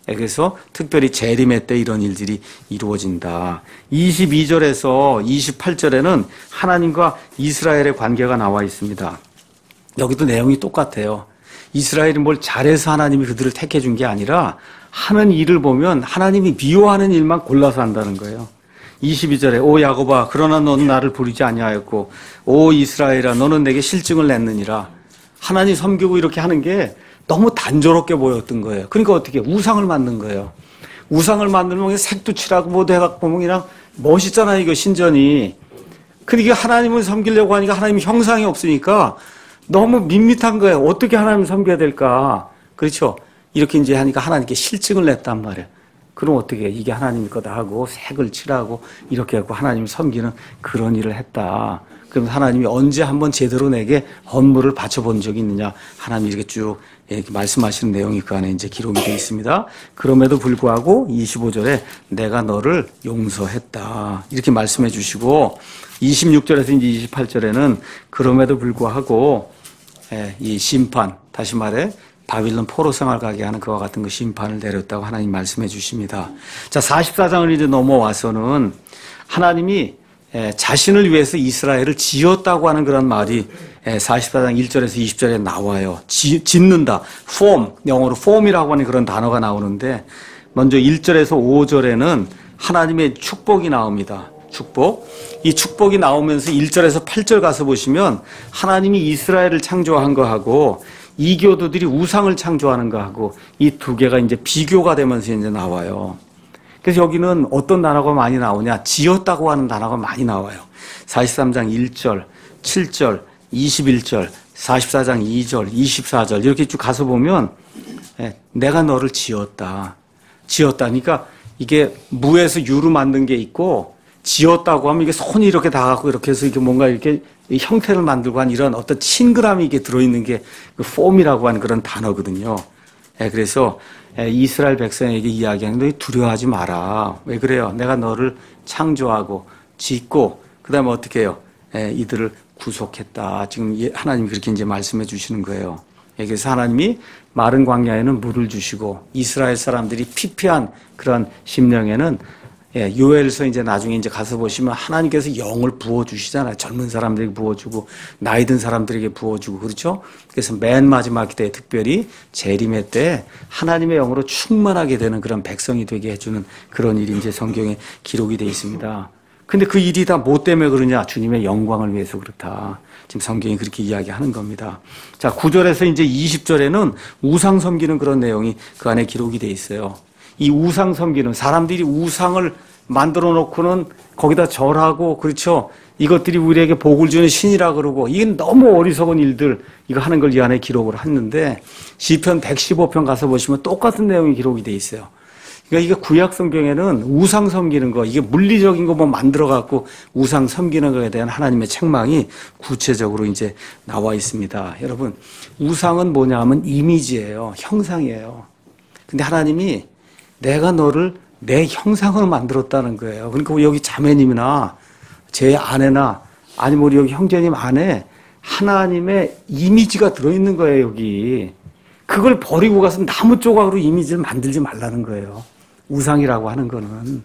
그래서 특별히 재림의 때 이런 일들이 이루어진다. 22절에서 28절에는 하나님과 이스라엘의 관계가 나와 있습니다. 여기도 내용이 똑같아요. 이스라엘이 뭘 잘해서 하나님이 그들을 택해 준 게 아니라 하는 일을 보면 하나님이 미워하는 일만 골라서 한다는 거예요. 22절에 오 야곱아 그러나 너는 나를 부르지 아니하였고 오 이스라엘아 너는 내게 실증을 냈느니라. 하나님 섬기고 이렇게 하는 게 너무 단조롭게 보였던 거예요. 그러니까 어떻게 우상을 만든 거예요. 우상을 만들면 색도 칠하고 뭐도 해갖고 보면 그냥 멋있잖아요. 이거 신전이. 근데 이게 하나님을 섬기려고 하니까 하나님 형상이 없으니까 너무 밋밋한 거예요. 어떻게 하나님을 섬겨야 될까? 그렇죠. 이렇게 이제 하니까 하나님께 실증을 냈단 말이에요. 그럼 어떻게 해? 이게 하나님 거다 하고 색을 칠하고 이렇게 하고 하나님을 섬기는 그런 일을 했다. 그럼 하나님이 언제 한번 제대로 내게 헌물을 바쳐본 적이 있느냐? 하나님이 이렇게 쭉 이렇게 말씀하시는 내용이 그 안에 이제 기록이 되어 있습니다. 그럼에도 불구하고 25절에 내가 너를 용서했다. 이렇게 말씀해 주시고 26절에서 이제 28절에는 그럼에도 불구하고 이 심판, 다시 말해 바빌론 포로 생활 가게 하는 그와 같은 그 심판을 내렸다고 하나님 말씀해 주십니다. 자, 44장을 이제 넘어와서는 하나님이 자신을 위해서 이스라엘을 지었다고 하는 그런 말이 44장 1절에서 20절에 나와요. 짓는다. form, 영어로 form이라고 하는 그런 단어가 나오는데 먼저 1절에서 5절에는 하나님의 축복이 나옵니다. 축복. 이 축복이 나오면서 1절에서 8절 가서 보시면 하나님이 이스라엘을 창조한 거하고 이교도들이 우상을 창조하는 거하고 이 두 개가 이제 비교가 되면서 이제 나와요. 그래서 여기는 어떤 단어가 많이 나오냐? 지었다고 하는 단어가 많이 나와요. 43장 1절, 7절, 21절, 44장 2절, 24절 이렇게 쭉 가서 보면 내가 너를 지었다. 지었다니까 이게 무에서 유로 만든 게 있고 지었다고 하면 이게 손이 이렇게 닿고 이렇게 해서 이게 뭔가 이렇게 형태를 만들고 한 이런 어떤 친근함이 이게 들어있는 게 그 폼이라고 하는 그런 단어거든요. 그래서 이스라엘 백성에게 이야기하는 너 두려워하지 마라. 왜 그래요? 내가 너를 창조하고 짓고 그 다음에 어떻게 해요? 이들을 구속했다. 지금 하나님이 그렇게 이제 말씀해 주시는 거예요. 그래서 하나님이 마른 광야에는 물을 주시고 이스라엘 사람들이 피폐한 그런 심령에는 요엘서 이제 나중에 이제 가서 보시면 하나님께서 영을 부어주시잖아요. 젊은 사람들에게 부어주고 나이 든 사람들에게 부어주고 그렇죠. 그래서 맨 마지막 때 특별히 재림의 때 하나님의 영으로 충만하게 되는 그런 백성이 되게 해주는 그런 일이 이제 성경에 기록이 되어 있습니다. 근데 그 일이 다 뭐 때문에 그러냐? 주님의 영광을 위해서 그렇다. 지금 성경이 그렇게 이야기하는 겁니다. 자, 9절에서 이제 20절에는 우상 섬기는 그런 내용이 그 안에 기록이 되어 있어요. 이 우상 섬기는 사람들이 우상을 만들어 놓고는 거기다 절하고 그렇죠. 이것들이 우리에게 복을 주는 신이라 그러고 이건 너무 어리석은 일들 이거 하는 걸 이 안에 기록을 했는데 시편 115편 가서 보시면 똑같은 내용이 기록이 돼 있어요. 그러니까 이게 구약 성경에는 우상 섬기는 거, 이게 물리적인 거 뭐 만들어 갖고 우상 섬기는 거에 대한 하나님의 책망이 구체적으로 이제 나와 있습니다. 여러분, 우상은 뭐냐면 이미지예요. 형상이에요. 근데 하나님이 내가 너를 내 형상으로 만들었다는 거예요. 그러니까 여기 자매님이나 제 아내나 아니면 우리 여기 형제님 안에 하나님의 이미지가 들어있는 거예요, 여기. 그걸 버리고 가서 나무 조각으로 이미지를 만들지 말라는 거예요. 우상이라고 하는 거는.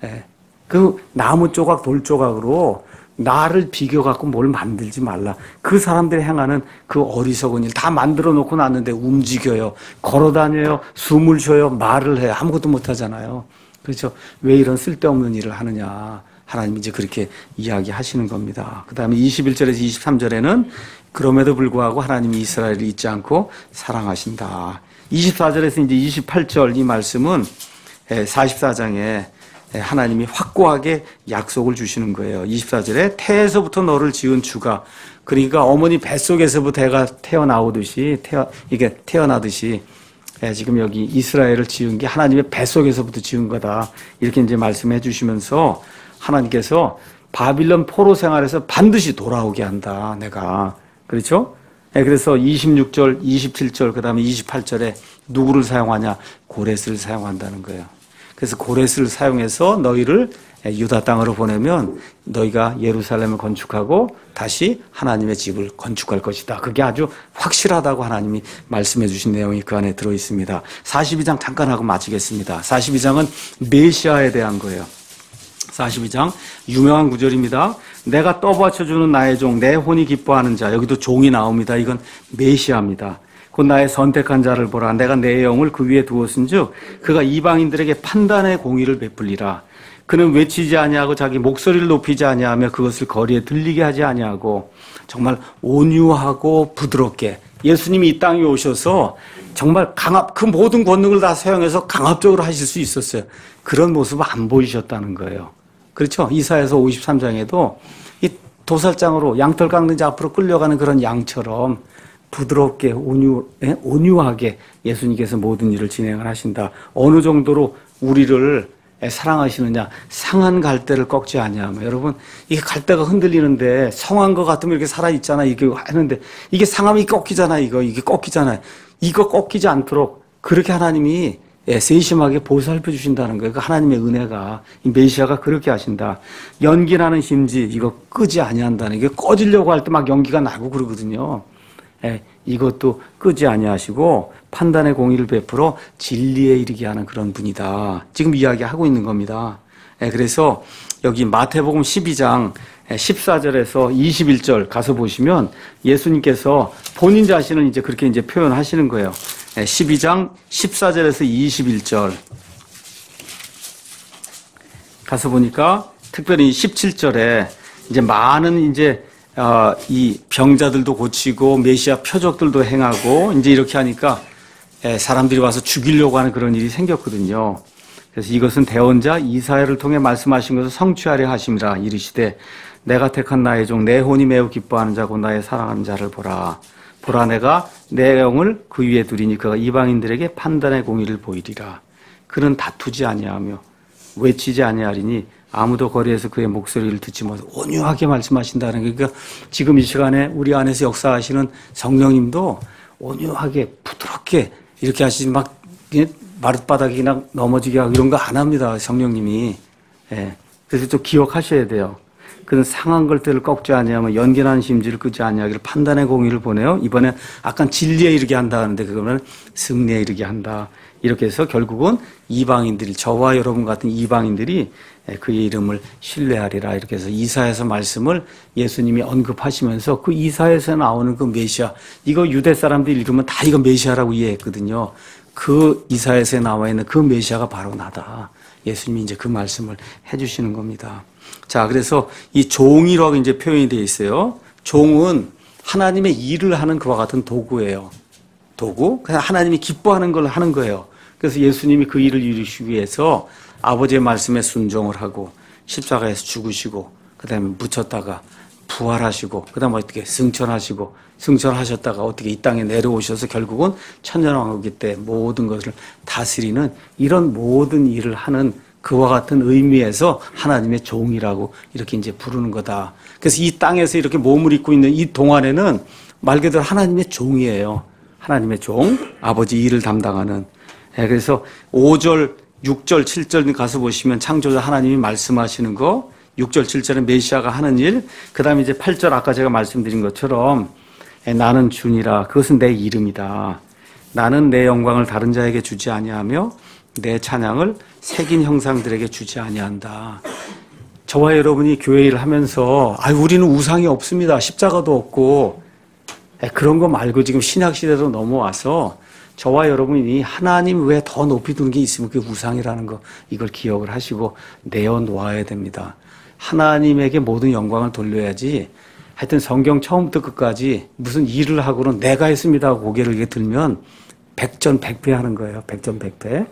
예. 그 나무 조각, 돌 조각으로 나를 비교갖고 뭘 만들지 말라. 그 사람들이 행하는 그 어리석은 일 다 만들어 놓고 났는데 움직여요. 걸어 다녀요. 숨을 쉬어요. 말을 해요. 아무것도 못 하잖아요. 그렇죠? 왜 이런 쓸데없는 일을 하느냐. 하나님이 이제 그렇게 이야기하시는 겁니다. 그 다음에 21절에서 23절에는 그럼에도 불구하고 하나님이 이스라엘을 잊지 않고 사랑하신다. 24절에서 이제 28절 이 말씀은 44장에 하나님이 확고하게 약속을 주시는 거예요. 24절에 태에서부터 너를 지은 주가, 그러니까 어머니 뱃속에서부터 애가 이게 태어나듯이 지금 여기 이스라엘을 지은 게 하나님의 뱃속에서부터 지은 거다. 이렇게 이제 말씀해 주시면서 하나님께서 바빌론 포로 생활에서 반드시 돌아오게 한다. 내가. 그렇죠? 그래서 26절, 27절, 그 다음에 28절에 누구를 사용하냐? 고레스를 사용한다는 거예요. 그래서 고레스를 사용해서 너희를 유다 땅으로 보내면 너희가 예루살렘을 건축하고 다시 하나님의 집을 건축할 것이다. 그게 아주 확실하다고 하나님이 말씀해 주신 내용이 그 안에 들어 있습니다. 42장 잠깐 하고 마치겠습니다. 42장은 메시아에 대한 거예요. 42장 유명한 구절입니다. 내가 떠받쳐주는 나의 종, 내 혼이 기뻐하는 자. 여기도 종이 나옵니다. 이건 메시아입니다. 곧 나의 선택한 자를 보라. 내가 내 영을 그 위에 두었은즉 그가 이방인들에게 판단의 공의를 베풀리라. 그는 외치지 아니하고 자기 목소리를 높이지 아니하며 그것을 거리에 들리게 하지 아니하고 정말 온유하고 부드럽게 예수님이 이 땅에 오셔서 정말 그 모든 권능을 다 사용해서 강압적으로 하실 수 있었어요. 그런 모습을 안 보이셨다는 거예요. 그렇죠? 이사야서 53장에도 이 도살장으로 양털 깎는 자 앞으로 끌려가는 그런 양처럼 부드럽게 온유하게 예수님께서 모든 일을 진행을 하신다. 어느 정도로 우리를 사랑하시느냐? 상한 갈대를 꺾지 아니하며. 여러분, 이게 갈대가 흔들리는데 성한 것 같으면 이렇게 살아있잖아. 이게 하는데 이게 상하면 꺾이잖아. 이게 꺾이잖아요. 이거 꺾이지 않도록 그렇게 하나님이 세심하게 보살펴 주신다는 거예요. 그 하나님의 은혜가, 이 메시아가 그렇게 하신다. 연기나는 심지 이거 끄지 아니한다는, 이게 꺼지려고 할 때 막 연기가 나고 그러거든요. 이것도 끄지 아니하시고 판단의 공의를 베풀어 진리에 이르게 하는 그런 분이다. 지금 이야기하고 있는 겁니다. 그래서 여기 마태복음 12장 14절에서 21절 가서 보시면 예수님께서 본인 자신을 이제 그렇게 이제 표현하시는 거예요. 12장 14절에서 21절 가서 보니까 특별히 17절에 이제 많은 이제 이 병자들도 고치고 메시아 표적들도 행하고 이제 이렇게 하니까 사람들이 와서 죽이려고 하는 그런 일이 생겼거든요. 그래서 이것은 대언자 이사야를 통해 말씀하신 것을 성취하려 하심이라. 이르시되 내가 택한 나의 종 내 혼이 매우 기뻐하는 자고 나의 사랑하는 자를 보라. 보라, 내가 내 영을 그 위에 두리니 그가 이방인들에게 판단의 공의를 보이리라. 그는 다투지 아니하며 외치지 아니하리니 아무도 거리에서 그의 목소리를 듣지 못하고. 온유하게 말씀하신다는 게, 그러니까 지금 이 시간에 우리 안에서 역사하시는 성령님도 온유하게 부드럽게 이렇게 하시지 막 마룻바닥이나 넘어지게 하고 이런 거 안 합니다. 성령님이. 그래서 좀 기억하셔야 돼요. 그는 상한 걸때를 꺾지 아니하며 연기나는 심지를 끄지 아니하기를 판단의 공의를 보내요. 이번에 아까 진리에 이르게 한다 하는데 그거는 승리에 이르게 한다. 이렇게 해서 결국은 이방인들이, 저와 여러분 같은 이방인들이 그의 이름을 신뢰하리라. 이렇게 해서 이사야서 말씀을 예수님이 언급하시면서 그 이사야에서 나오는 그 메시아, 이거 유대 사람들이 읽으면 다 이거 메시아라고 이해했거든요. 그 이사야서에 나와 있는 그 메시아가 바로 나다. 예수님이 이제 그 말씀을 해주시는 겁니다. 자, 그래서 이 종이라고 이제 표현이 되어 있어요. 종은 하나님의 일을 하는 그와 같은 도구예요. 도구? 그냥 하나님이 기뻐하는 걸 하는 거예요. 그래서 예수님이 그 일을 이루시기 위해서 아버지의 말씀에 순종을 하고 십자가에서 죽으시고 그 다음에 묻혔다가 부활하시고 그다음에 어떻게 승천하셨다가 어떻게 이 땅에 내려오셔서 결국은 천년왕국이 때 모든 것을 다스리는 이런 모든 일을 하는 그와 같은 의미에서 하나님의 종이라고 이렇게 이제 부르는 거다. 그래서 이 땅에서 이렇게 몸을 입고 있는 이 동안에는 말 그대로 하나님의 종이에요. 하나님의 종, 아버지 일을 담당하는. 그래서 5절, 6절, 7절 가서 보시면 창조자 하나님이 말씀하시는 거, 6절, 7절은 메시아가 하는 일, 그 다음에 이제 8절 아까 제가 말씀드린 것처럼 나는 주니라. 그것은 내 이름이다. 나는 내 영광을 다른 자에게 주지 아니하며 내 찬양을 새긴 형상들에게 주지 아니한다. 저와 여러분이 교회 일을 하면서 우리는 우상이 없습니다. 십자가도 없고 그런 거 말고 지금 신약 시대로 넘어와서 저와 여러분이 하나님 외에 더 높이 두는 게 있으면 그게 우상이라는 거 이걸 기억을 하시고 내어놓아야 됩니다. 하나님에게 모든 영광을 돌려야지. 하여튼 성경 처음부터 끝까지 무슨 일을 하고는 내가 했습니다 하고 고개를 이렇게 들면 백전백패 하는 거예요. 백전백패.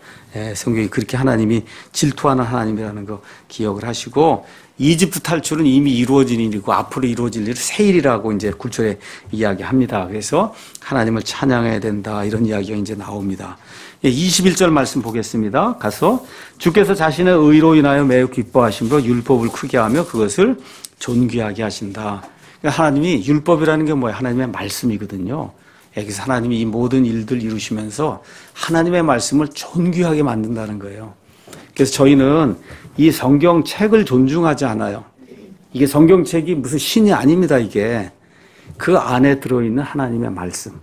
성경이 그렇게 하나님이 질투하는 하나님이라는 거 기억을 하시고 이집트 탈출은 이미 이루어진 일이고 앞으로 이루어질 일을 새 일이라고 이제 9절에 이야기합니다. 그래서 하나님을 찬양해야 된다 이런 이야기가 이제 나옵니다. 21절 말씀 보겠습니다. 가서 주께서 자신의 의로 인하여 매우 기뻐하심으로 율법을 크게 하며 그것을 존귀하게 하신다. 그러니까 하나님이 율법이라는 게 뭐예요? 하나님의 말씀이거든요. 여기서 하나님이 이 모든 일들 이루시면서 하나님의 말씀을 존귀하게 만든다는 거예요. 그래서 저희는 이 성경책을 존중하지 않아요. 이게 성경책이 무슨 신이 아닙니다, 이게. 그 안에 들어있는 하나님의 말씀.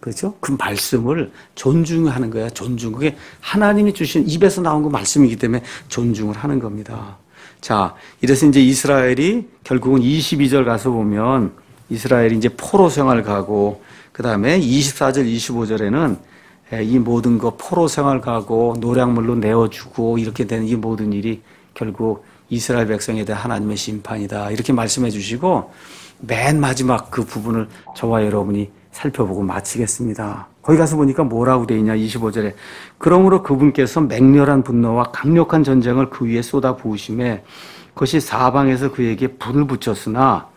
그렇죠? 그 말씀을 존중하는 거야, 존중. 그게 하나님이 주신 입에서 나온 그 말씀이기 때문에 존중을 하는 겁니다. 자, 이래서 이제 이스라엘이 결국은 22절 가서 보면 이스라엘이 이제 포로 생활 가고 그 다음에 24절, 25절에는 이 모든 거 포로 생활 가고 노량물로 내어주고 이렇게 되는 이 모든 일이 결국 이스라엘 백성에 대한 하나님의 심판이다. 이렇게 말씀해 주시고 맨 마지막 그 부분을 저와 여러분이 살펴보고 마치겠습니다. 거기 가서 보니까 뭐라고 되어 있냐 25절에 그러므로 그분께서 맹렬한 분노와 강력한 전쟁을 그 위에 쏟아 부으심에 그것이 사방에서 그에게 불을 붙였으나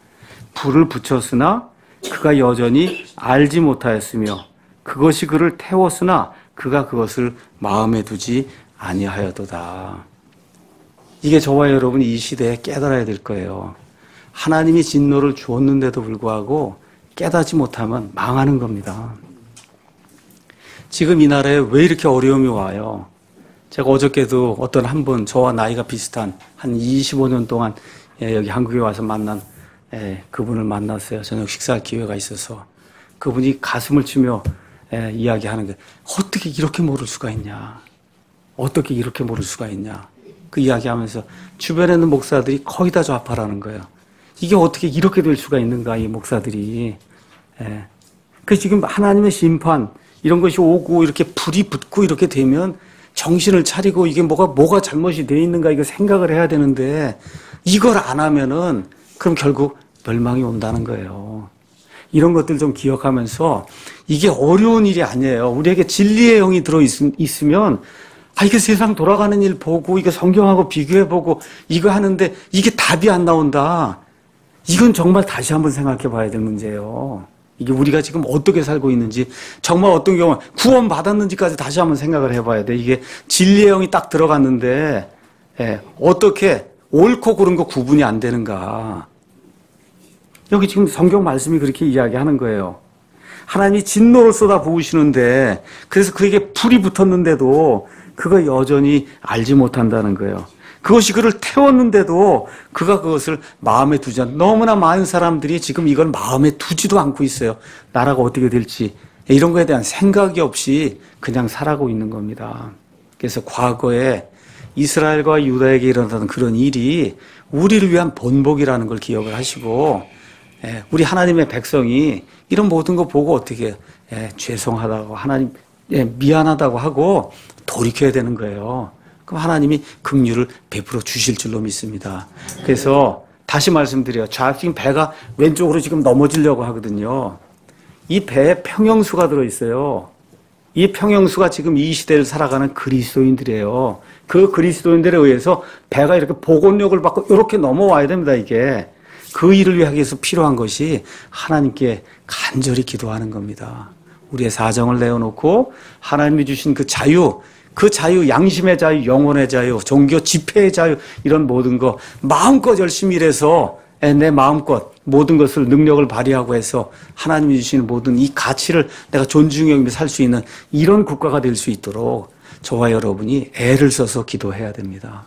그가 여전히 알지 못하였으며 그것이 그를 태웠으나 그가 그것을 마음에 두지 아니하여도다. 이게 저와 여러분이 이 시대에 깨달아야 될 거예요. 하나님이 진노를 주었는데도 불구하고 깨닫지 못하면 망하는 겁니다. 지금 이 나라에 왜 이렇게 어려움이 와요? 제가 어저께도 어떤 한 분 저와 나이가 비슷한 한 25년 동안 여기 한국에 와서 만난 그분을 만났어요. 저녁 식사할 기회가 있어서 그분이 가슴을 치며 이야기하는 게 어떻게 이렇게 모를 수가 있냐? 어떻게 이렇게 모를 수가 있냐? 그 이야기하면서 주변에 있는 목사들이 거의 다 좌파라는 거예요. 이게 어떻게 이렇게 될 수가 있는가, 이 목사들이. 그 지금 하나님의 심판 이런 것이 오고 이렇게 불이 붙고 이렇게 되면 정신을 차리고 이게 뭐가 잘못이 되어 있는가 이거 생각을 해야 되는데 이걸 안 하면은 그럼 결국 멸망이 온다는 거예요. 이런 것들 좀 기억하면서 이게 어려운 일이 아니에요. 우리에게 진리의 영이 들어있으면 이게 세상 돌아가는 일 보고 이거 성경하고 비교해보고 이거 하는데 이게 답이 안 나온다. 이건 정말 다시 한번 생각해 봐야 될 문제예요. 이게 우리가 지금 어떻게 살고 있는지 정말 어떤 경우 구원 받았는지까지 다시 한번 생각을 해봐야 돼. 이게 진리의 영이 딱 들어갔는데 어떻게 옳고 그른 거 구분이 안 되는가. 여기 지금 성경 말씀이 그렇게 이야기하는 거예요. 하나님이 진노를 쏟아 부으시는데 그래서 그에게 불이 붙었는데도 그가 여전히 알지 못한다는 거예요. 그것이 그를 태웠는데도 그가 그것을 마음에 두지 않는 너무나 많은 사람들이 지금 이걸 마음에 두지도 않고 있어요. 나라가 어떻게 될지 이런 거에 대한 생각이 없이 그냥 살아가고 있는 겁니다. 그래서 과거에 이스라엘과 유다에게 일어나던 그런 일이 우리를 위한 본복이라는 걸 기억을 하시고 우리 하나님의 백성이 이런 모든 거 보고 어떻게 죄송하다고 하나님 미안하다고 하고 돌이켜야 되는 거예요. 그럼 하나님이 긍휼을 베풀어 주실 줄로 믿습니다. 그래서 다시 말씀드려요. 지금 배가 왼쪽으로 지금 넘어지려고 하거든요. 이 배에 평형수가 들어있어요. 이 평형수가 지금 이 시대를 살아가는 그리스도인들이에요. 그 그리스도인들에 의해서 배가 이렇게 복원력을 받고 이렇게 넘어와야 됩니다, 이게. 그 일을 위하기 위해서 필요한 것이 하나님께 간절히 기도하는 겁니다. 우리의 사정을 내어놓고 하나님이 주신 그 자유, 양심의 자유, 영혼의 자유, 종교 집회의 자유, 이런 모든 거 마음껏 열심히 일해서 내 마음껏 모든 것을 능력을 발휘하고 해서 하나님이 주시는 모든 이 가치를 내가 존중해 여기며 살 수 있는 이런 국가가 될 수 있도록 저와 여러분이 애를 써서 기도해야 됩니다.